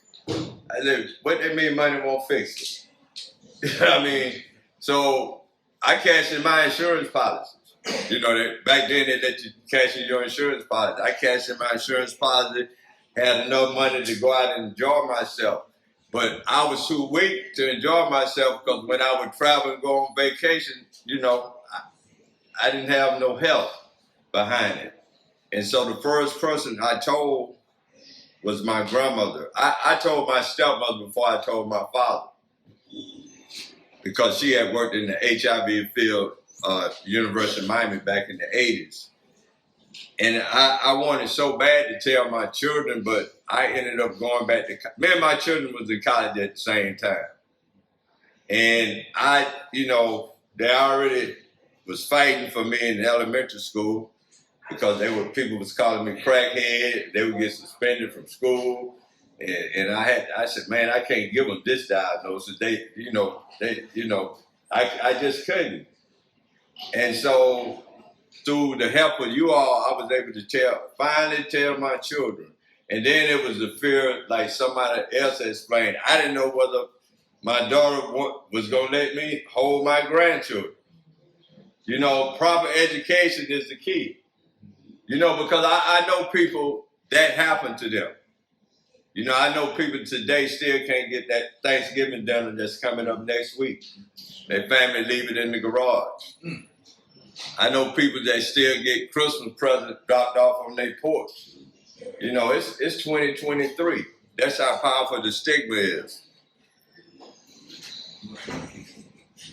A: I said, what do they mean money won't fix it? You know what I mean? So I cashed in my insurance policies. You know, back then they let you cash in your insurance policy. I cashed in my insurance policy, had enough money to go out and enjoy myself. But I was too weak to enjoy myself because when I would travel and go on vacation, you know, I didn't have no help behind it. And so the first person I told was my grandmother. I told my stepmother before I told my father because she had worked in the HIV field, University of Miami back in the 80s. And I wanted so bad to tell my children, but I ended up going back to, me and my children was in college at the same time. And you know, they already was fighting for me in elementary school because people was calling me crackhead. They would get suspended from school. And I said, man, I can't give them this diagnosis. I just couldn't. And so through the help of you all, I was able to finally tell my children. And then it was the fear, like somebody else explained. I didn't know whether my daughter was going to let me hold my grandchildren. You know, proper education is the key. You know, because I know people that happened to them. You know, I know people today still can't get that Thanksgiving dinner that's coming up next week. Their family leave it in the garage. I know people that still get Christmas presents dropped off on their porch. You know, it's 2023. That's how powerful the stigma is.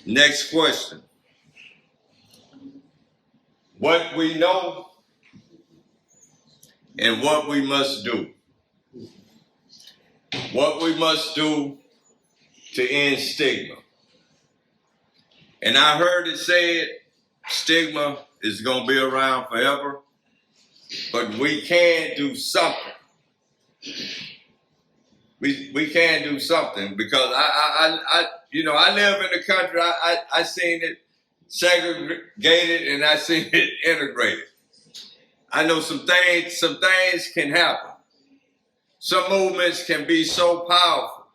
A: Next question. What we know and what we must do. What we must do to end stigma. And I heard it said stigma is going to be around forever, but we can do something. We can do something because I I live in the country. I seen it segregated and I seen it integrated. I know some things can happen. Some movements can be so powerful.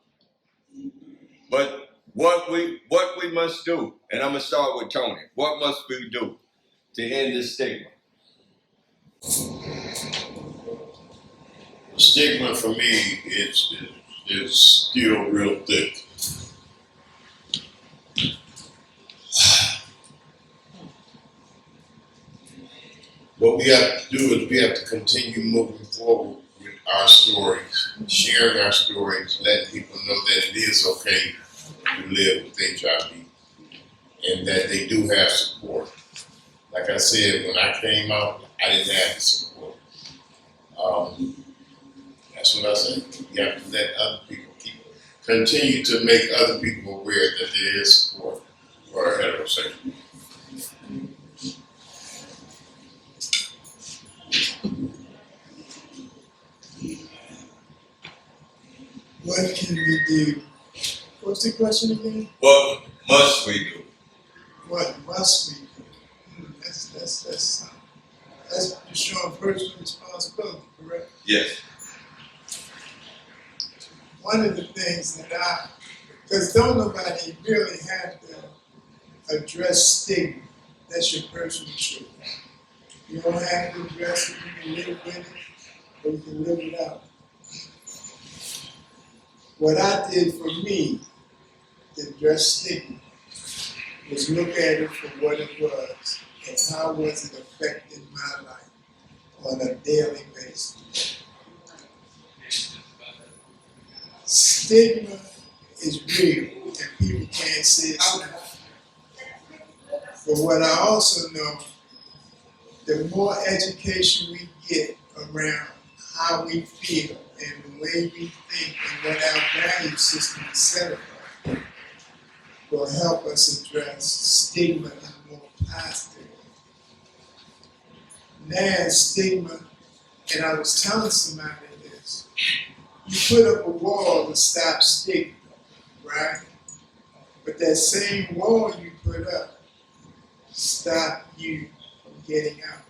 A: But what we must do, and I'm gonna start with Tony. What must we do to end this stigma?
E: The stigma for me is still real thick. What we have to do is we have to continue moving forward with our stories, sharing our stories, letting people know that it is okay to live with HIV and that they do have support. Like I said, when I came out, I didn't have the support. That's what I said. You have to let other people continue to make other people aware that there is support for heterosexual.
F: What can we do? What's the question again?
A: What must we do?
F: What must we do? That's just showing personal responsibility, correct?
A: Yes.
F: One of the things that because don't nobody really have to address stigma. That's your personal choice. You don't have to address it. You can live with it, or you can live without it. What I did for me to address stigma was look at it for what it was and how was it affecting my life on a daily basis. Stigma is real and people can't say it's not. But what I also know, the more education we get around how we feel and the way we think and what our value system is set up will help us address stigma in a more positive way. Now, stigma, and I was telling somebody this, you put up a wall to stop stigma, right? But that same wall you put up stop you from getting out.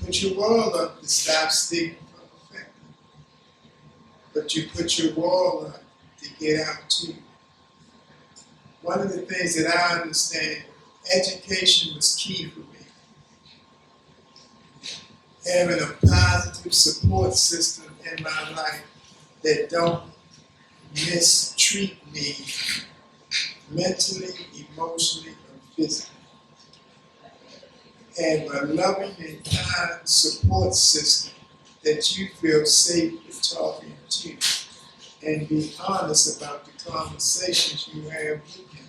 F: Put your wall up to stop stigma from affecting. But you put your wall up to get out too. One of the things that I understand, education was key for me. Having a positive support system in my life that don't mistreat me mentally, emotionally, or physically. And a loving and kind support system that you feel safe with talking to, and be honest about the conversations you have with them.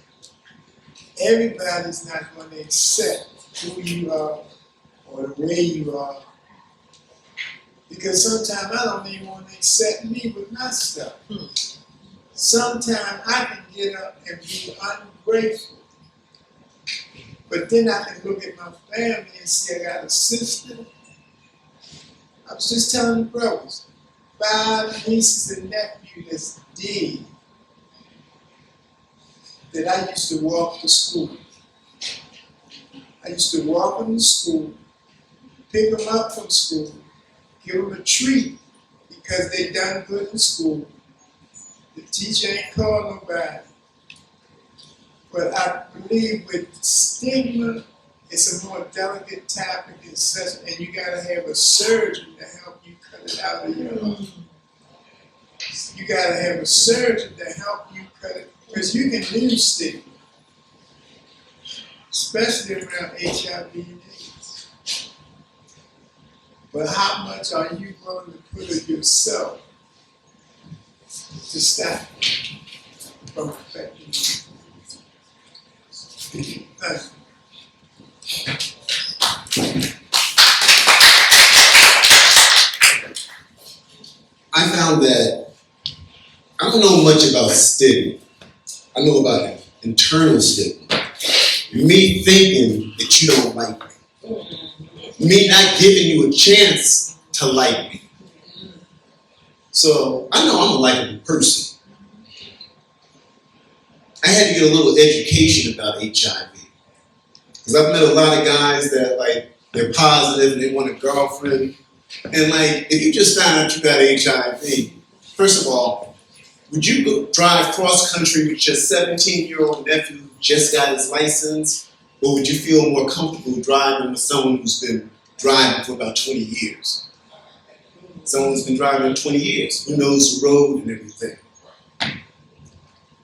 F: Everybody's not going to accept who you are or the way you are, because sometimes I don't even want to accept me with my stuff. Sometimes I can get up and be ungrateful. But then I can look at my family and see I got a sister. I was just telling the brothers, 5 nieces and nephews that's dead that I used to walk to school. I used to walk them to school, pick them up from school, give them a treat because they done good in school. The teacher ain't called nobody. But I believe with stigma, it's a more delicate topic and you gotta have a surgeon to help you cut it out of your life. You gotta have a surgeon to help you cut it, because you can lose stigma, especially around HIV and AIDS. But how much are you willing to put of yourself to stop from affecting you?
B: I found that I don't know much about stigma. I know about internal stigma. Me thinking that you don't like me. Me not giving you a chance to like me. So I know I'm a likable person. I had to get a little education about HIV. Because I've met a lot of guys that like they're positive and they want a girlfriend. And like if you just found out you got HIV, first of all, would you go drive cross country with your 17-year-old nephew who just got his license? Or would you feel more comfortable driving with someone who's been driving for about 20 years? Someone who's been driving for 20 years, who knows the road and everything.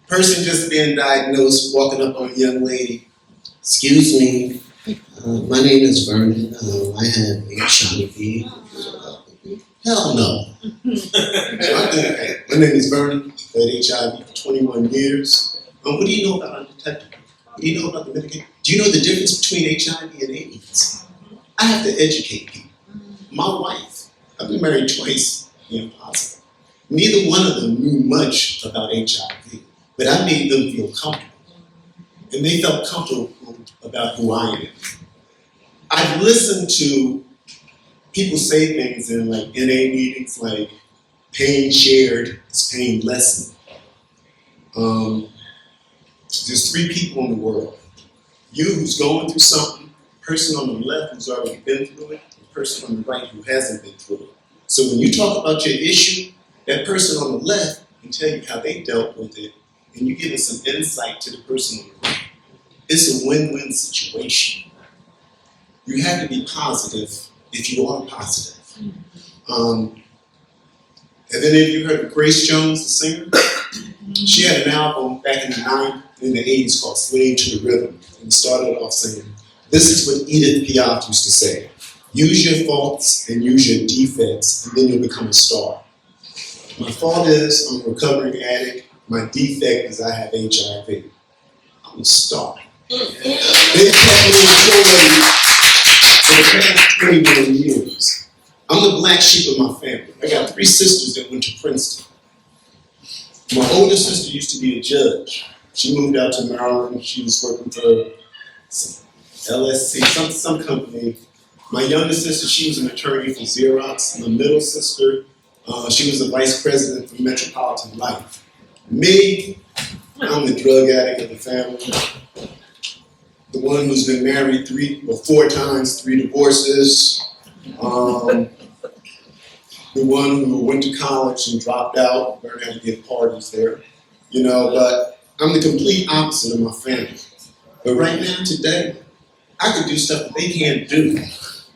B: Person just being diagnosed, walking up on a young lady. Excuse me, my name is Vernon. I have HIV. Hell no. My name is Vernon. I've had HIV for 21 years. What do you know about undetectable? What do you know about the medication? Do you know the difference between HIV and AIDS? I have to educate people. My wife, I've been married twice, being positive. Neither one of them knew much about HIV, but I made them feel comfortable. And they felt comfortable about who I am. I've listened to people say things in like NA meetings like pain shared is pain lessened. There's three people in the world. You who's going through something, person on the left who's already been through it, the person on the right who hasn't been through it. So when you talk about your issue, that person on the left can tell you how they dealt with it, and you give it some insight to the person on the right. It's a win-win situation. You have to be positive if you are positive. Have any of you heard of Grace Jones, the singer? She had an album back in the 80s called Slave to the Rhythm, and started off saying, this is what Edith Piaf used to say, use your faults and use your defects, and then you'll become a star. My fault is I'm a recovering addict. My defect is I have HIV. I'm a star. They've kept me employed for the past 21 years. I'm the black sheep of my family. I got 3 sisters that went to Princeton. My older sister used to be a judge. She moved out to Maryland. She was working for LSC, some company. My younger sister, she was an attorney for Xerox. My middle sister, she was a vice president for Metropolitan Life. Me, I'm the drug addict of the family. The one who's been married 4 times, 3 divorces. The one who went to college and dropped out, learned how to give parties there. You know, but I'm the complete opposite of my family. But right now, today, I could do stuff that they can't do.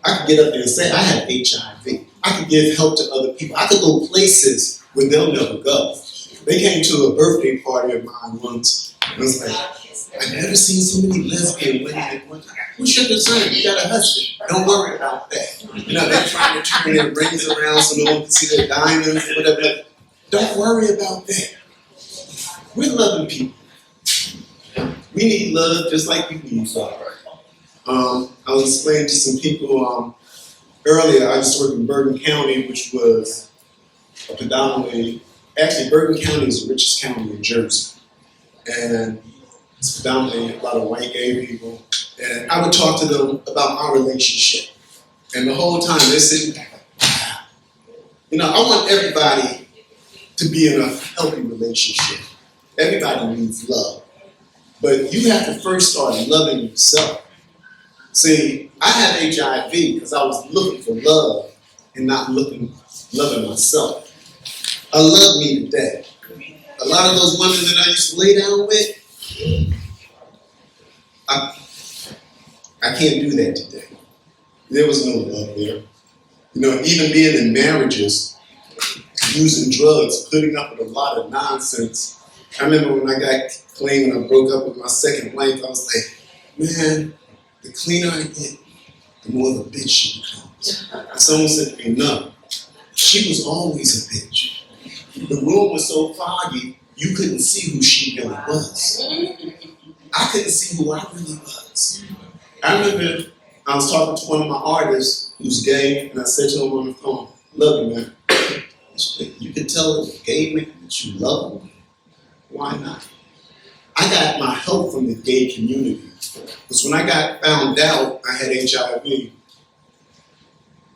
B: I could get up there and say, I have HIV. I could give help to other people. I could go places where they'll never go. They came to a birthday party of mine once, and I was like, I've never seen so many lesbian women at one time. What's your concern? You got a husband. Don't worry about that. You know, they're trying to turn their rings around so no one can see their diamonds or whatever. Don't worry about that. We're loving people. We need love just like you need love. I was explaining to some people earlier, I used to work in Bergen County, which was a predominantly, actually Bergen County is the richest county in Jersey. And it's predominantly a lot of white gay people. And I would talk to them about our relationship. And the whole time they're sitting back like, wow. You know, I want everybody to be in a healthy relationship. Everybody needs love. But you have to first start loving yourself. See, I have HIV because I was looking for love and not loving myself. I love me today. A lot of those women that I used to lay down with, I can't do that today. There was no love there. You know, even being in marriages, using drugs, putting up with a lot of nonsense. I remember when I got clean and I broke up with my second wife, I was like, man, the cleaner I get, the the more of a bitch she becomes. And someone said to me, no, she was always a bitch. The room was so foggy, you couldn't see who she really was. I couldn't see who I really was. I remember I was talking to one of my artists who's gay, and I said to him on the phone, love you, man. You can tell a gay man that you love him. Why not? I got my help from the gay community. Because when I got found out I had HIV,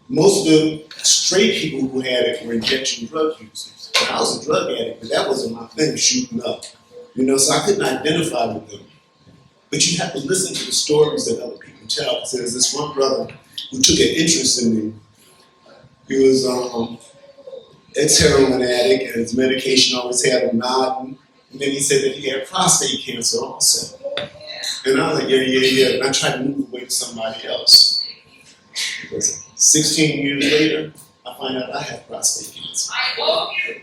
B: most of the straight people who had it were injection drug users. And I was a drug addict, but that wasn't my thing, shooting up. So I couldn't identify with them. But you have to listen to the stories that other people tell. Because there's this one brother who took an interest in me. He was ex-heroin addict, and his medication always had him nodding. And then he said that he had prostate cancer also. And I was like, yeah. And I tried to move away to somebody else. 16 years later, I find out I have prostate cancer.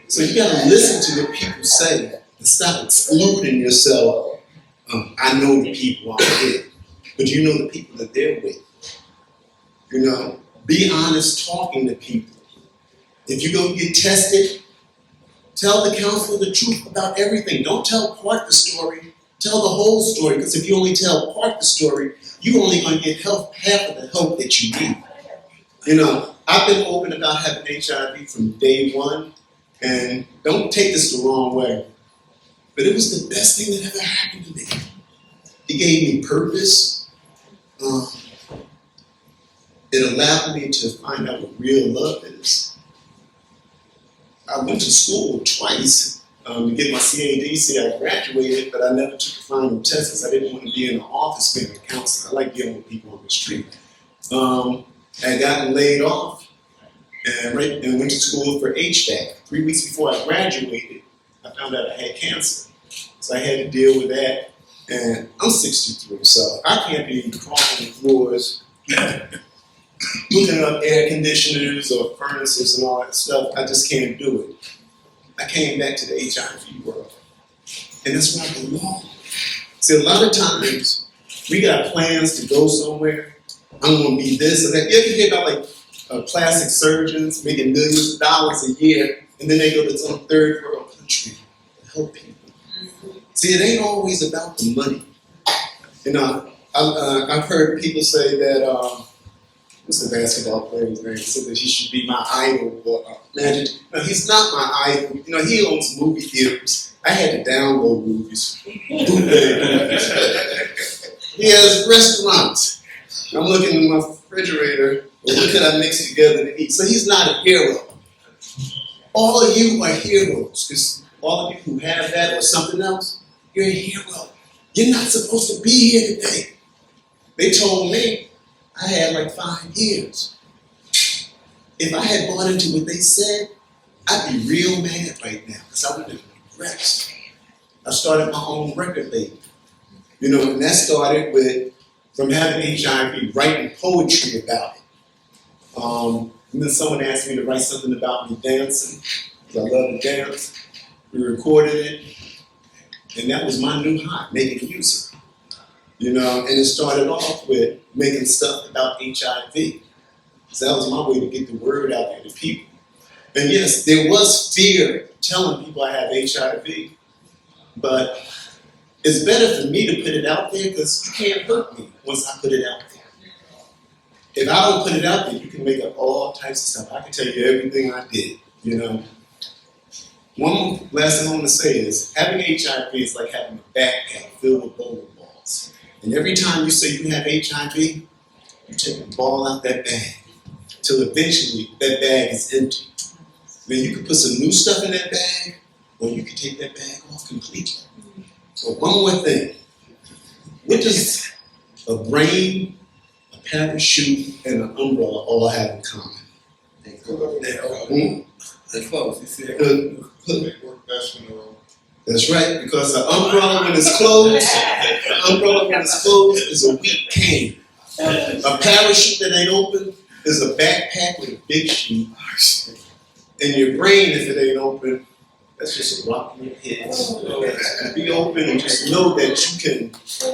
B: So you gotta listen to what people say and stop excluding yourself. I know the people out there, but you know the people that they're with. Be honest talking to people. If you go get tested, tell the counselor the truth about everything. Don't tell part the story. Tell the whole story, because if you only tell part the story, you're only going to get half of the help that you need. I've been open about having HIV from day one, and don't take this the wrong way, but it was the best thing that ever happened to me. It gave me purpose. It allowed me to find out what real love is. I went to school twice to get my CADC. I graduated, but I never took the final test because I didn't want to be in the office being a counselor. I like dealing with people on the street. I got laid off and went to school for HVAC. 3 weeks before I graduated, I found out I had cancer. So I had to deal with that. And I'm 63, so I can't be crawling on floors, looking up air conditioners or furnaces and all that stuff. I just can't do it. I came back to the HIV world. And that's where I belong. See, a lot of times, we got plans to go somewhere. I'm going to be this or that. You ever hear about plastic surgeons making millions of dollars a year, and then they go to some third world country to help people? See, it ain't always about the money. I've heard people say that, what's the basketball player's name? He said that he should be my idol. Or Magic. No, he's not my idol. He owns movie theaters. I had to download movies. He has restaurants. I'm looking in my refrigerator. What could I mix together to eat? So he's not a hero. All of you are heroes. Because all of you who have that or something else, you're a hero. You're not supposed to be here today. They told me I had like 5 years. If I had bought into what they said, I'd be real mad right now because I would have regrets. I started my own record label. And that started from having HIV, writing poetry about it. And then someone asked me to write something about me dancing, because I love to dance. We recorded it, and that was my new high, making music. And it started off with making stuff about HIV. So that was my way to get the word out there to people. And yes, there was fear telling people I have HIV, but it's better for me to put it out there because you can't hurt me once I put it out there. If I don't put it out there, you can make up all types of stuff. I can tell you everything I did, One last thing I want to say is having HIV is like having a backpack filled with bowling balls. And every time you say you have HIV, you take a ball out that bag until eventually that bag is empty. Then you can put some new stuff in that bag, or you can take that bag off completely. So one more thing. What does a brain, a parachute, and an umbrella all have in common?
C: They're close. You see
B: That's right, because the umbrella when it's closed, is a weak cane. A parachute that ain't open is a backpack with a big chute. And your brain, if it ain't open, Let's just rock your heads. Be open and just know that you can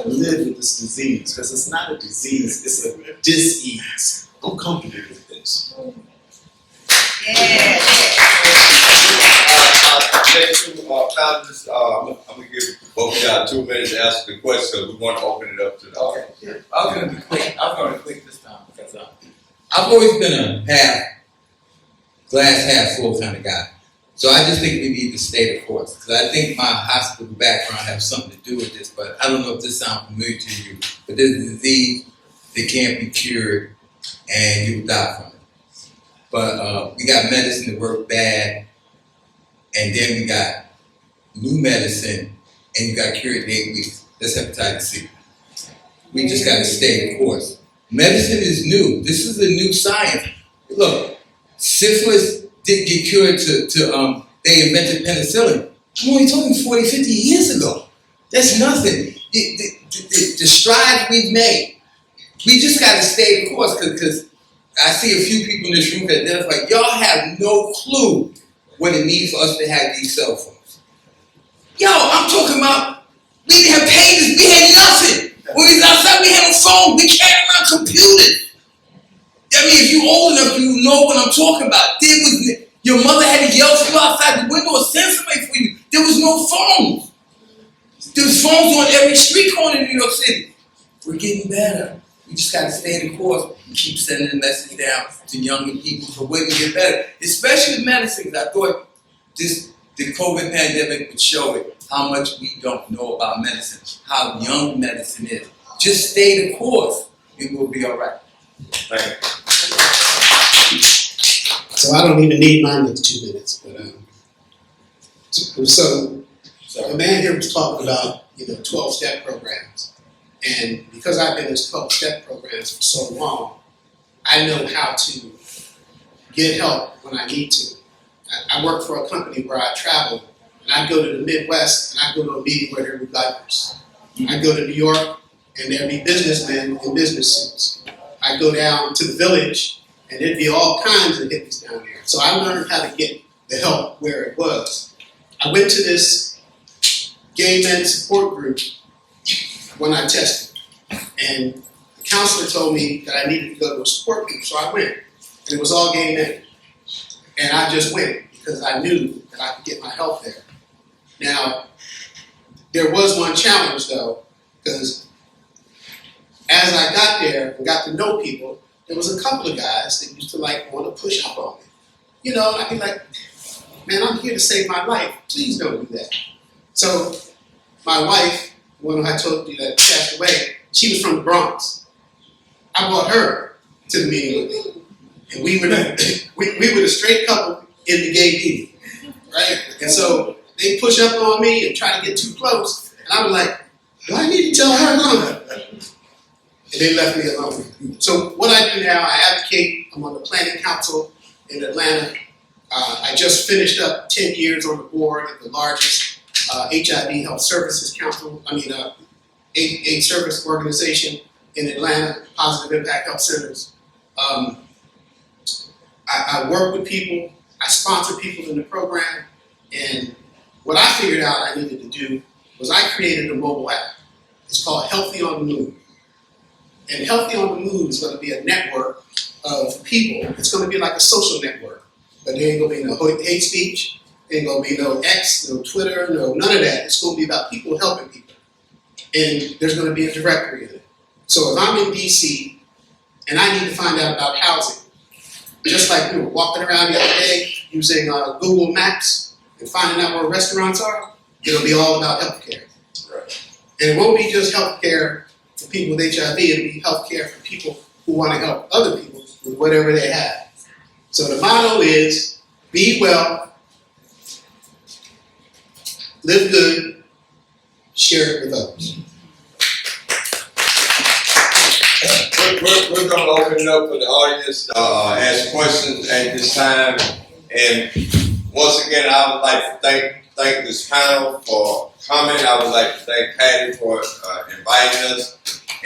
B: live with this disease, because it's not a disease, it's a dis-ease. I'm comfortable with this.
D: Yeah.
A: Founders, I'm gonna give both of y'all 2 minutes to ask the question, because we want to open it up to the audience.
C: Okay. I was gonna be quick. I was gonna be quick this time because I've always been a glass half full kind of guy. So I just think we need to stay the course. Because I think my hospital background has something to do with this, but I don't know if this sounds familiar to you. But there's a disease that can't be cured and you will die from it. But we got medicine that works bad, and then we got new medicine and you got cured in 8 weeks. That's hepatitis C. We just got to stay the course. Medicine is new. This is a new science. Look, syphilis didn't get cured they invented penicillin. I'm only talking 40, 50 years ago. That's nothing. The strides we've made. We just got to stay the course because I see a few people in this room that they're like, y'all have no clue what it means for us to have these cell phones. Yo, I'm talking about, we didn't have pages, we had nothing. When we was outside, we had a phone, we carried around computers. I mean, if you're old enough, you know what I'm talking about. Your mother had to yell for you outside the window or send somebody for you. There was no phones. There was phones on every street corner in New York City. We're getting better. We just got to stay the course and keep sending the message down to younger people so we can get better. Especially with medicine. I thought the COVID pandemic would show it how much we don't know about medicine, how young medicine is. Just stay the course. It will be all right.
A: Thank you.
G: So I don't even need my next 2 minutes, but so the man here was talking about 12-step programs, and because I've been in 12-step programs for so long, I know how to get help when I need to. I work for a company where I travel, and I go to the Midwest, and I go to a meeting where there be diapers. I go to New York, and there be businessmen in business suits. I go down to the village, and there'd be all kinds of hippies down there. So I learned how to get the help where it was. I went to this gay men support group when I tested, and the counselor told me that I needed to go to a support group, so I went, and it was all gay men. And I just went because I knew that I could get my help there. Now, there was one challenge though, because as I got there and got to know people, there was a couple of guys that used to want to push up on me. And I'd be like, man, I'm here to save my life. Please don't do that. So my wife, the one I told you that passed away, she was from the Bronx. I brought her to the meeting with me. And we were the straight couple in the gay meeting, right? And so they push up on me and try to get too close. And I was like, do I need to tell her no? And they left me alone. So what I do now, I advocate. I'm on the planning council in Atlanta. I just finished up 10 years on the board of the largest HIV health services council, AIDS service organization in Atlanta, Positive Impact Health Centers. I work with people, I sponsor people in the program, and what I figured out I needed to do was I created a mobile app. It's called Healthy on the Move. And Healthy on the Move is going to be a network of people. It's going to be like a social network. But there ain't going to be no hate speech, there ain't going to be no X, no Twitter, no none of that. It's going to be about people helping people. And there's going to be a directory in it. So if I'm in DC and I need to find out about housing, just like we were walking around the other day using Google Maps and finding out where restaurants are, it'll be all about healthcare. Right. And it won't be just healthcare for people with HIV, it'll be healthcare for people who want to help other people with whatever they have. So the motto is, be well, live good, share it with others.
A: We're going to open it up for the audience to ask questions at this time. And once again, I would like to thank this panel for coming. I would like to thank Patty for inviting us.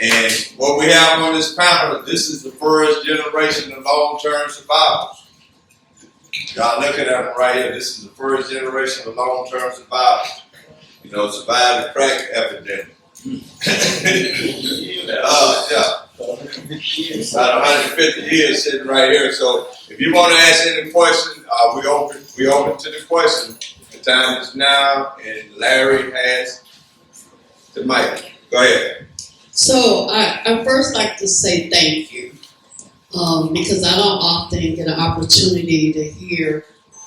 A: And what we have on this panel, this is the first generation of long-term survivors. Y'all looking at them right here. This is the first generation of long-term survivors. You know, survived the crack epidemic. Yeah. About 150 years sitting right here. So if you want to ask any question, we open to the question. The time is now, and Larry has the mic. Go ahead.
H: So I first like to say thank you because I don't often get an opportunity to hear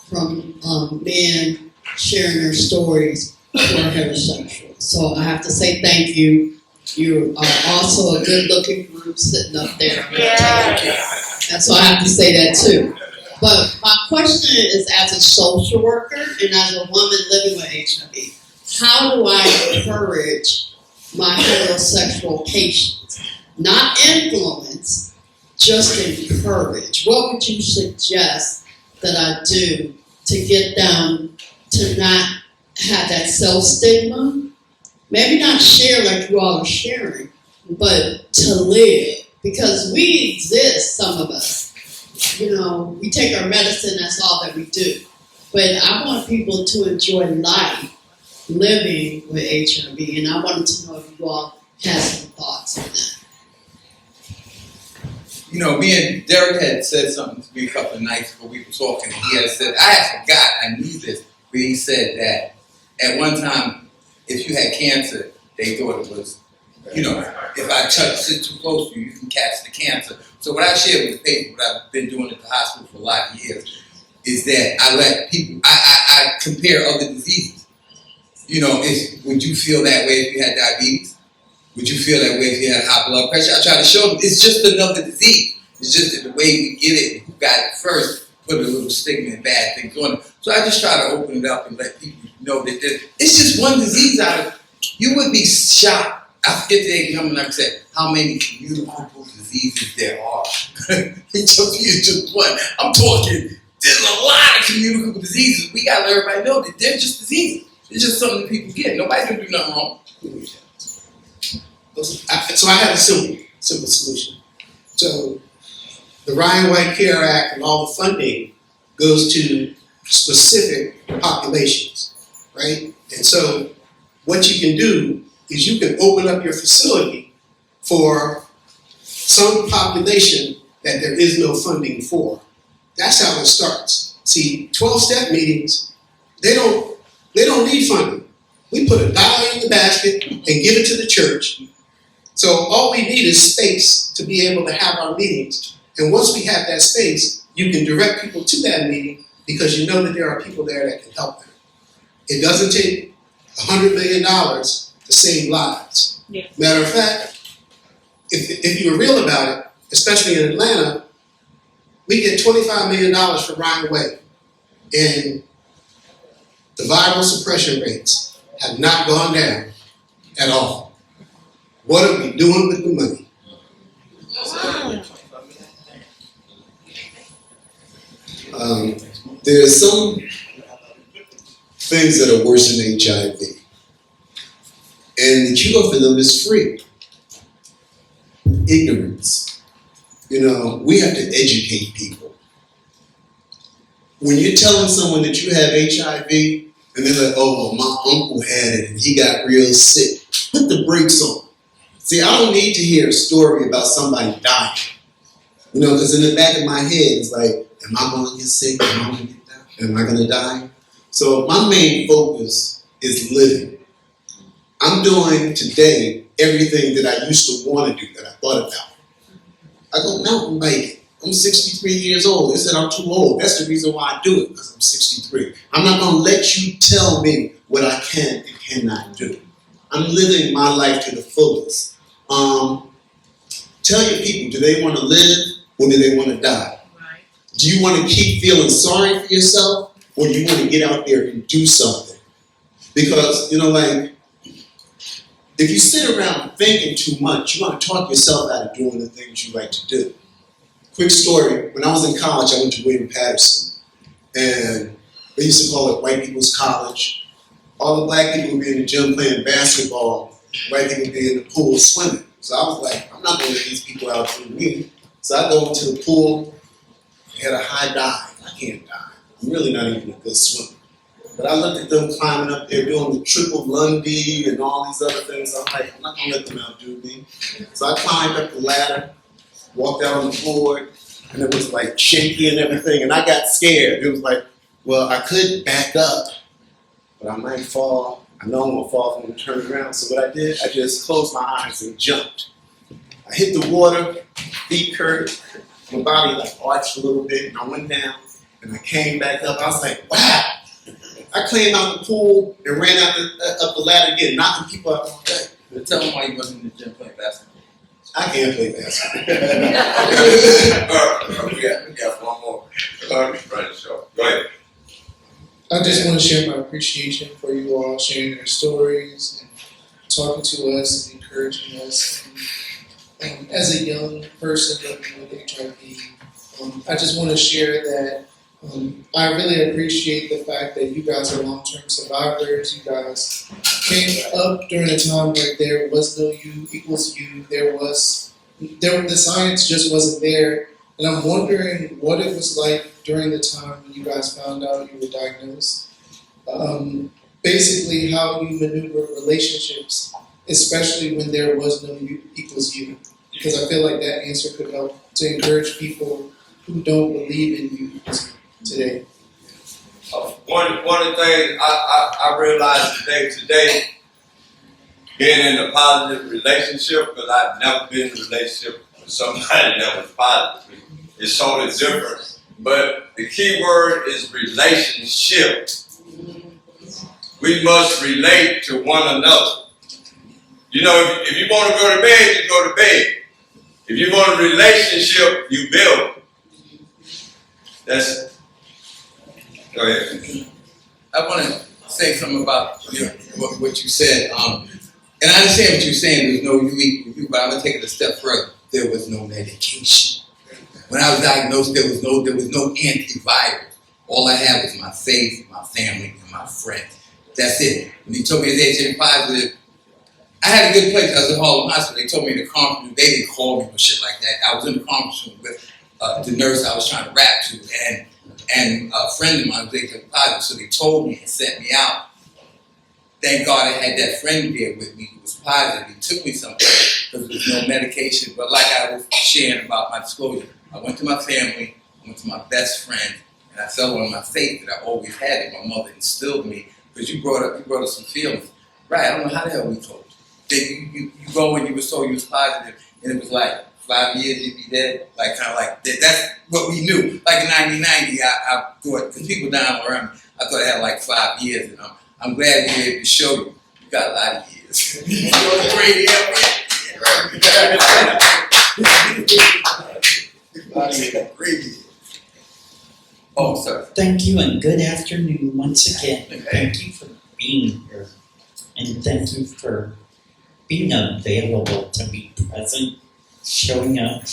H: from men sharing their stories who are heterosexual. So I have to say thank you. You are also a good-looking group sitting up there. And so I have to say that too. But my question is, as a social worker and as a woman living with HIV, how do I encourage my heterosexual patients? Not influence, just encourage. What would you suggest that I do to get them to not have that self-stigma? Maybe not share like you all are sharing, but to live. Because we exist, some of us. You know, we take our medicine, that's all that we do. But I want people to enjoy life living with HIV, and I wanted to know if you all have some thoughts on that.
C: You know, me and Derek had said something to me a couple of nights before we were talking, and he had said, I had forgot I knew this, but he said that at one time, if you had cancer, they thought it was, you know, if I sit too close to you, you can catch the cancer. So what I shared with the patient, what I've been doing at the hospital for a lot of years, is that I let people, I compare other diseases. You know, would you feel that way if you had diabetes? Would you feel that way if you had high blood pressure? I try to show them it's just another disease. It's just that the way we get it, who got it first, put a little stigma and bad things on it. So I just try to open it up and let people know that it's just one disease out of, you would be shocked. I forget the age number, like I said, how many communicable diseases there are. It's just one. I'm talking, there's a lot of communicable diseases. We got to let everybody know that they're just diseases. It's just something that people get. Nobody can do nothing wrong.
G: So I have a simple solution. So the Ryan White Care Act and all the funding goes to specific populations, right? And so what you can do is you can open up your facility for some population that there is no funding for. That's how it starts. See, 12-step meetings, they don't need funding. We put $1 in the basket and give it to the church. So all we need is space to be able to have our meetings. And once we have that space, you can direct people to that meeting because you know that there are people there that can help them. It doesn't take $100 million to save lives.
I: Yeah.
G: Matter of fact, if you were real about it, especially in Atlanta, we get $25 million for Ryan White. And the viral suppression rates have not gone down at all. What are we doing with the money?
B: There are some things that are worse than HIV. And the cure for them is free. Ignorance. You know, we have to educate people. When you're telling someone that you have HIV, and they're like, oh, well, my uncle had it and he got real sick, put the brakes on. See, I don't need to hear a story about somebody dying. You know, because in the back of my head, it's like, am I going to get sick? Am I going to get down? Am I going to die? So my main focus is living. I'm doing today everything that I used to want to do, that I thought about. I go mountain biking. I'm 63 years old. They said I'm too old. That's the reason why I do it, because I'm 63. I'm not going to let you tell me what I can and cannot do. I'm living my life to the fullest. Tell your people, do they want to live or do they want to die?
I: Right.
B: Do you want to keep feeling sorry for yourself or do you want to get out there and do something? Because, you know, like, if you sit around thinking too much, you want to talk yourself out of doing the things you like to do. Quick story, when I was in college, I went to William Patterson, and they used to call it white people's college. All the black people would be in the gym playing basketball, white people would be in the pool swimming. So I was like, I'm not going to let these people out through me. So I go into the pool, I had a high dive, I can't dive. I'm really not even a good swimmer. But I looked at them climbing up there, doing the triple Lundy and all these other things. I'm like, I'm not gonna let them outdo me. So I climbed up the ladder, walked out on the board, and it was like shaky and everything, and I got scared. It was like, well, I could back up, but I might fall. I know I'm gonna fall if I'm gonna turn around. So what I did, I just closed my eyes and jumped. I hit the water, feet curved, my body like arched a little bit, and I went down, and I came back up. I was like, wow. I came out the pool and ran out up the ladder again, knocking people out.
C: But tell them why you wasn't in the gym playing basketball.
B: I can't play basketball.
A: We got one more. Right, so go ahead.
I: I just want to share my appreciation for you all sharing your stories and talking to us and encouraging us. As a young person living with HIV, I just want to share that I really appreciate the fact that you guys are long-term survivors. You guys came up during a time where there was no you equals you. The science just wasn't there. And I'm wondering what it was like during the time when you guys found out you were diagnosed. Basically, how you maneuver relationships, especially when there was no you equals you. Because I feel like that answer could help to encourage people who don't believe in you today.
A: One of the things I realized today, being in a positive relationship, because I've never been in a relationship with somebody that was positive. It's totally different. But the key word is relationship. We must relate to one another. You know, if you want to go to bed, you go to bed. If you want a relationship, you build. That's. Go ahead.
C: I want to say something about what you said. And I understand what you're saying. There's no you equal you, but I'm gonna take it a step further. There was no medication. When I was diagnosed, there was no antiviral. All I had was my faith, my family, and my friends. That's it. When he told me it was HIV positive, I had a good place. I was at Harlem Hospital. They told me in the conference room. They didn't call me or shit like that. I was in the conference room with the nurse I was trying to rap to, and a friend of mine was HIV positive. So they told me and sent me out. Thank God I had that friend there with me who was positive. He took me someplace because there was no medication. But like I was sharing about my disclosure, I went to my family, I went to my best friend, and I fell on my faith that I always had it. My mother instilled me because you brought up some feelings. Right, I don't know how the hell we told you. Then you go and you were told you was positive, and it was like 5 years you'd be dead. Like kind of like that. That's what we knew. Like in 1990, I thought, because people dying around me, I thought I had like 5 years, and I'm glad we were able to show you. You got a lot of years. You know, great years. Oh, sorry.
J: Thank you and good afternoon once again. Thank you for being here. And thank you for being available to be present, showing up,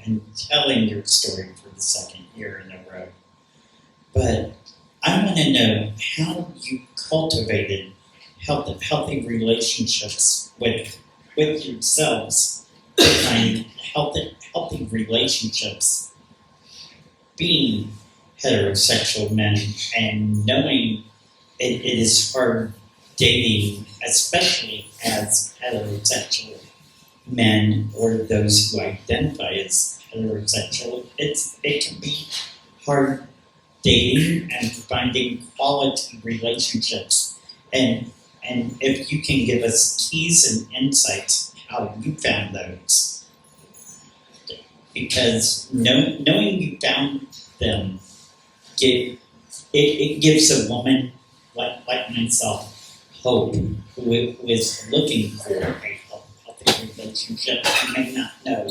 J: and telling your story for the second year in a row. But I want to know how you cultivated healthy relationships with yourselves, and healthy relationships being heterosexual men and knowing it is hard dating, especially as heterosexual men or those who identify as heterosexual. It can be hard dating and finding quality relationships. And if you can give us keys and insights how you found those. Because knowing you found them, it gives a woman like myself hope who is looking for a healthy relationship and may not know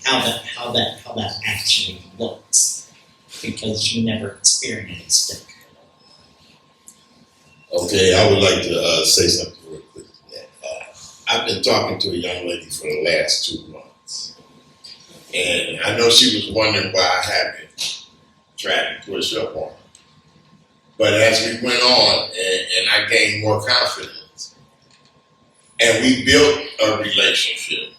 J: how that actually looks because you never experienced it.
E: Okay, I would like to say something real quick to that. I've been talking to a young lady for the last 2 months, and I know she was wondering why I haven't tried to push up on her. But as we went on, and I gained more confidence, and we built a relationship,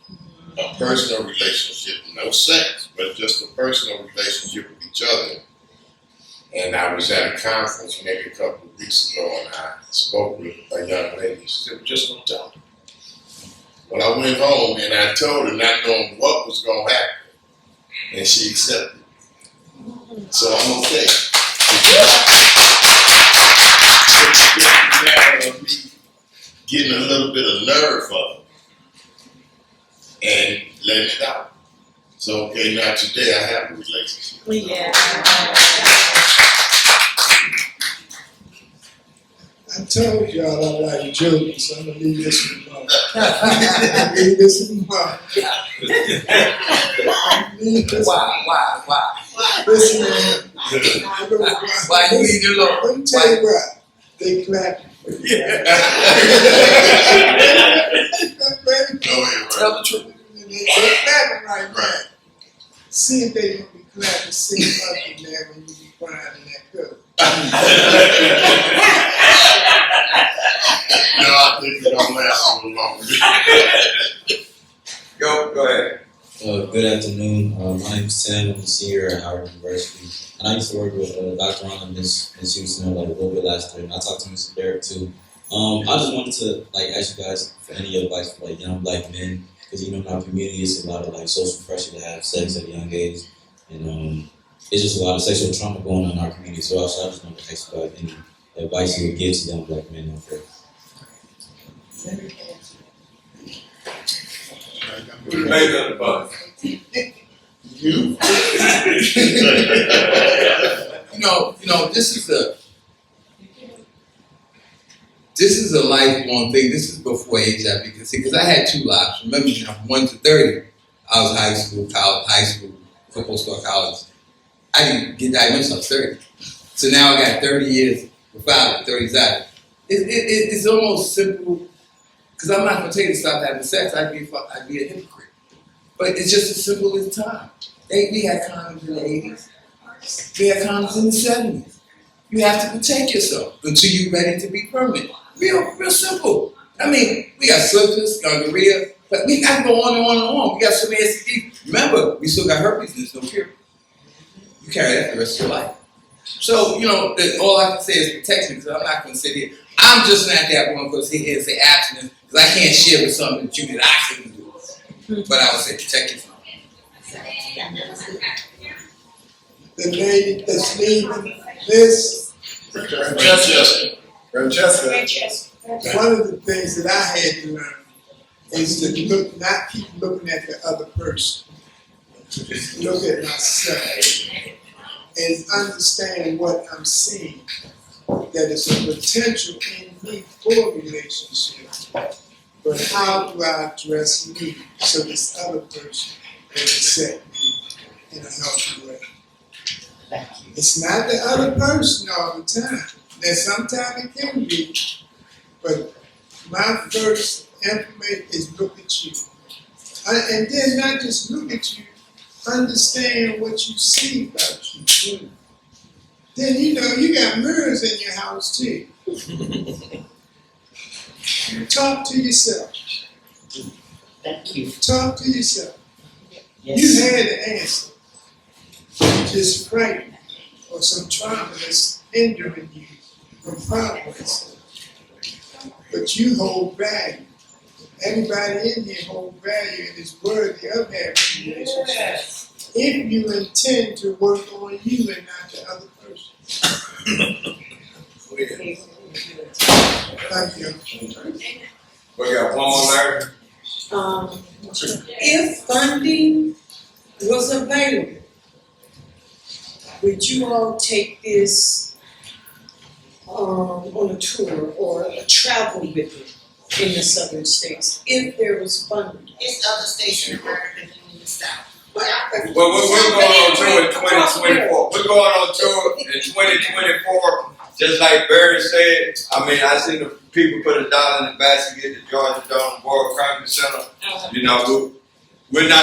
E: a personal relationship, no sex, but just a personal relationship with each other, And I was at a conference maybe a couple of weeks ago, and I spoke with a young lady. She said, just don't tell her. Well, I went home and I told her, not knowing what was going to happen, and she accepted. So I'm okay. It's just a matter of me getting a little bit of nerve up and letting it out. So, okay, now today I have a relationship.
D: Yeah.
F: I told y'all I like joking, so I'm gonna leave this one alone. Leave this one alone. Leave this one.
C: Why?
F: Listen, man.
C: Why you leave it alone?
F: Let me tell you what. They clapping.
E: Yeah. Go ahead,
C: Tell the truth.
F: They clapping right now. See if they gonna be clapping 6 months from now when you be crying in that cup.
E: No, I think it's gonna last a little longer.
A: Go ahead.
K: Good afternoon. My name's Tim. I'm a senior at Howard University. And I used to work with Dr. Ron and Ms. Houston like a little bit last year. And I talked to Mr. Derek too. I just wanted to ask you guys for any advice for young black men. Because in our community, it's a lot of social pressure to have sex at a young age. And it's just a lot of sexual trauma going on in our community. So I just wanted to ask you about any advice you would give to young black men out there.
A: Maybe on the bus.
E: You?
C: You know, this is a lifelong thing. This is before HIV, because I had 2 lives. Remember, from 1 to 30, I was high school, football star, college. I didn't get diagnosed until I was 30. So now I got 30 years without it, 30's out. It's almost simple, because I'm not going to tell you to stop having sex. I'd be a hypocrite. But it's just as simple as time. We had condoms in the 80s. We had condoms in the 70s. You have to protect yourself until you're ready to be permanent. Real simple. I mean, we got syphilis, gonorrhea, but we got to go on and on and on. We got so many STDs. Remember, we still got herpes, there's no cure. You carry that for the rest of your life. So, all I can say is protection, because I'm not going to sit here. I'm just not that one to sit here and say abstinence, because I can't share with something that I shouldn't do. But I would say protect yourself.
F: The lady that's leaving this,
E: Francesca.
F: one of the things that I had to learn is to not keep looking at the other person. Look at myself and understand what I'm seeing. That is a potential in me for a relationship. But how do I address me so this other person will accept me in a healthy way? It's not the other person all the time. Now sometimes it can be, but my first information is look at you. And then not just look at you, understand what you see about you. Then you got mirrors in your house too. Talk to yourself.
J: Thank you.
F: Talk to yourself.
J: Yes.
F: You had the answer. You're just frightened or some trauma that's hindering you from progress. But you hold value. Everybody in here hold value and is worthy of having a relationship. If you intend to work on you and not the other person. Thank you.
A: We got one more there.
L: If funding was available, would you all take this on a tour or a travel with it in the southern states? If there was funding.
D: It's other states in America than in the South.
A: Well, we're going on tour in 2024. We're going on tour in 2024. Just like Barry said, I mean, I seen the people put $1 in the basket at the Georgia Dome World Congress Center. We're not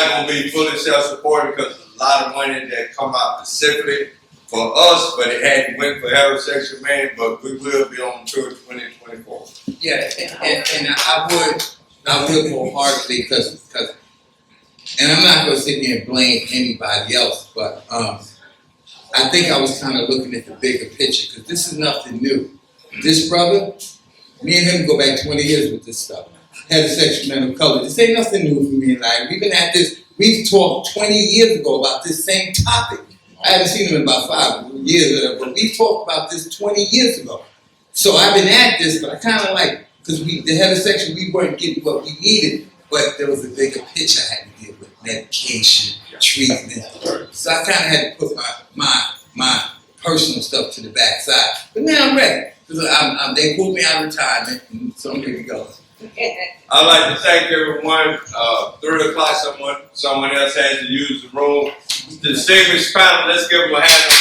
A: going to be fully self-supporting because there's a lot of money that come out specifically for us, but it hadn't went for heterosexual men, but we will be on tour 2024.
C: Yeah, and I would wholeheartedly, because and I'm not going to sit here and blame anybody else, but I think I was kind of looking at the bigger picture because this is nothing new. This brother, me and him go back 20 years with this stuff. Heterosexual men of color. This ain't nothing new for me in life. We've been at this. We've talked 20 years ago about this same topic. I haven't seen him in about 5 years, but we talked about this 20 years ago. So I've been at this, but I kind of like, because the heterosexual, we weren't getting what we needed, but there was a bigger picture I had to deal with, medication, treatment. So I kind of had to put my personal stuff to the backside. But now I'm ready. They pulled me out of retirement, and so I'm here to go.
A: I'd like to thank everyone. 3 o'clock, someone else has to use the room. The distinguished panel, let's give them a hand of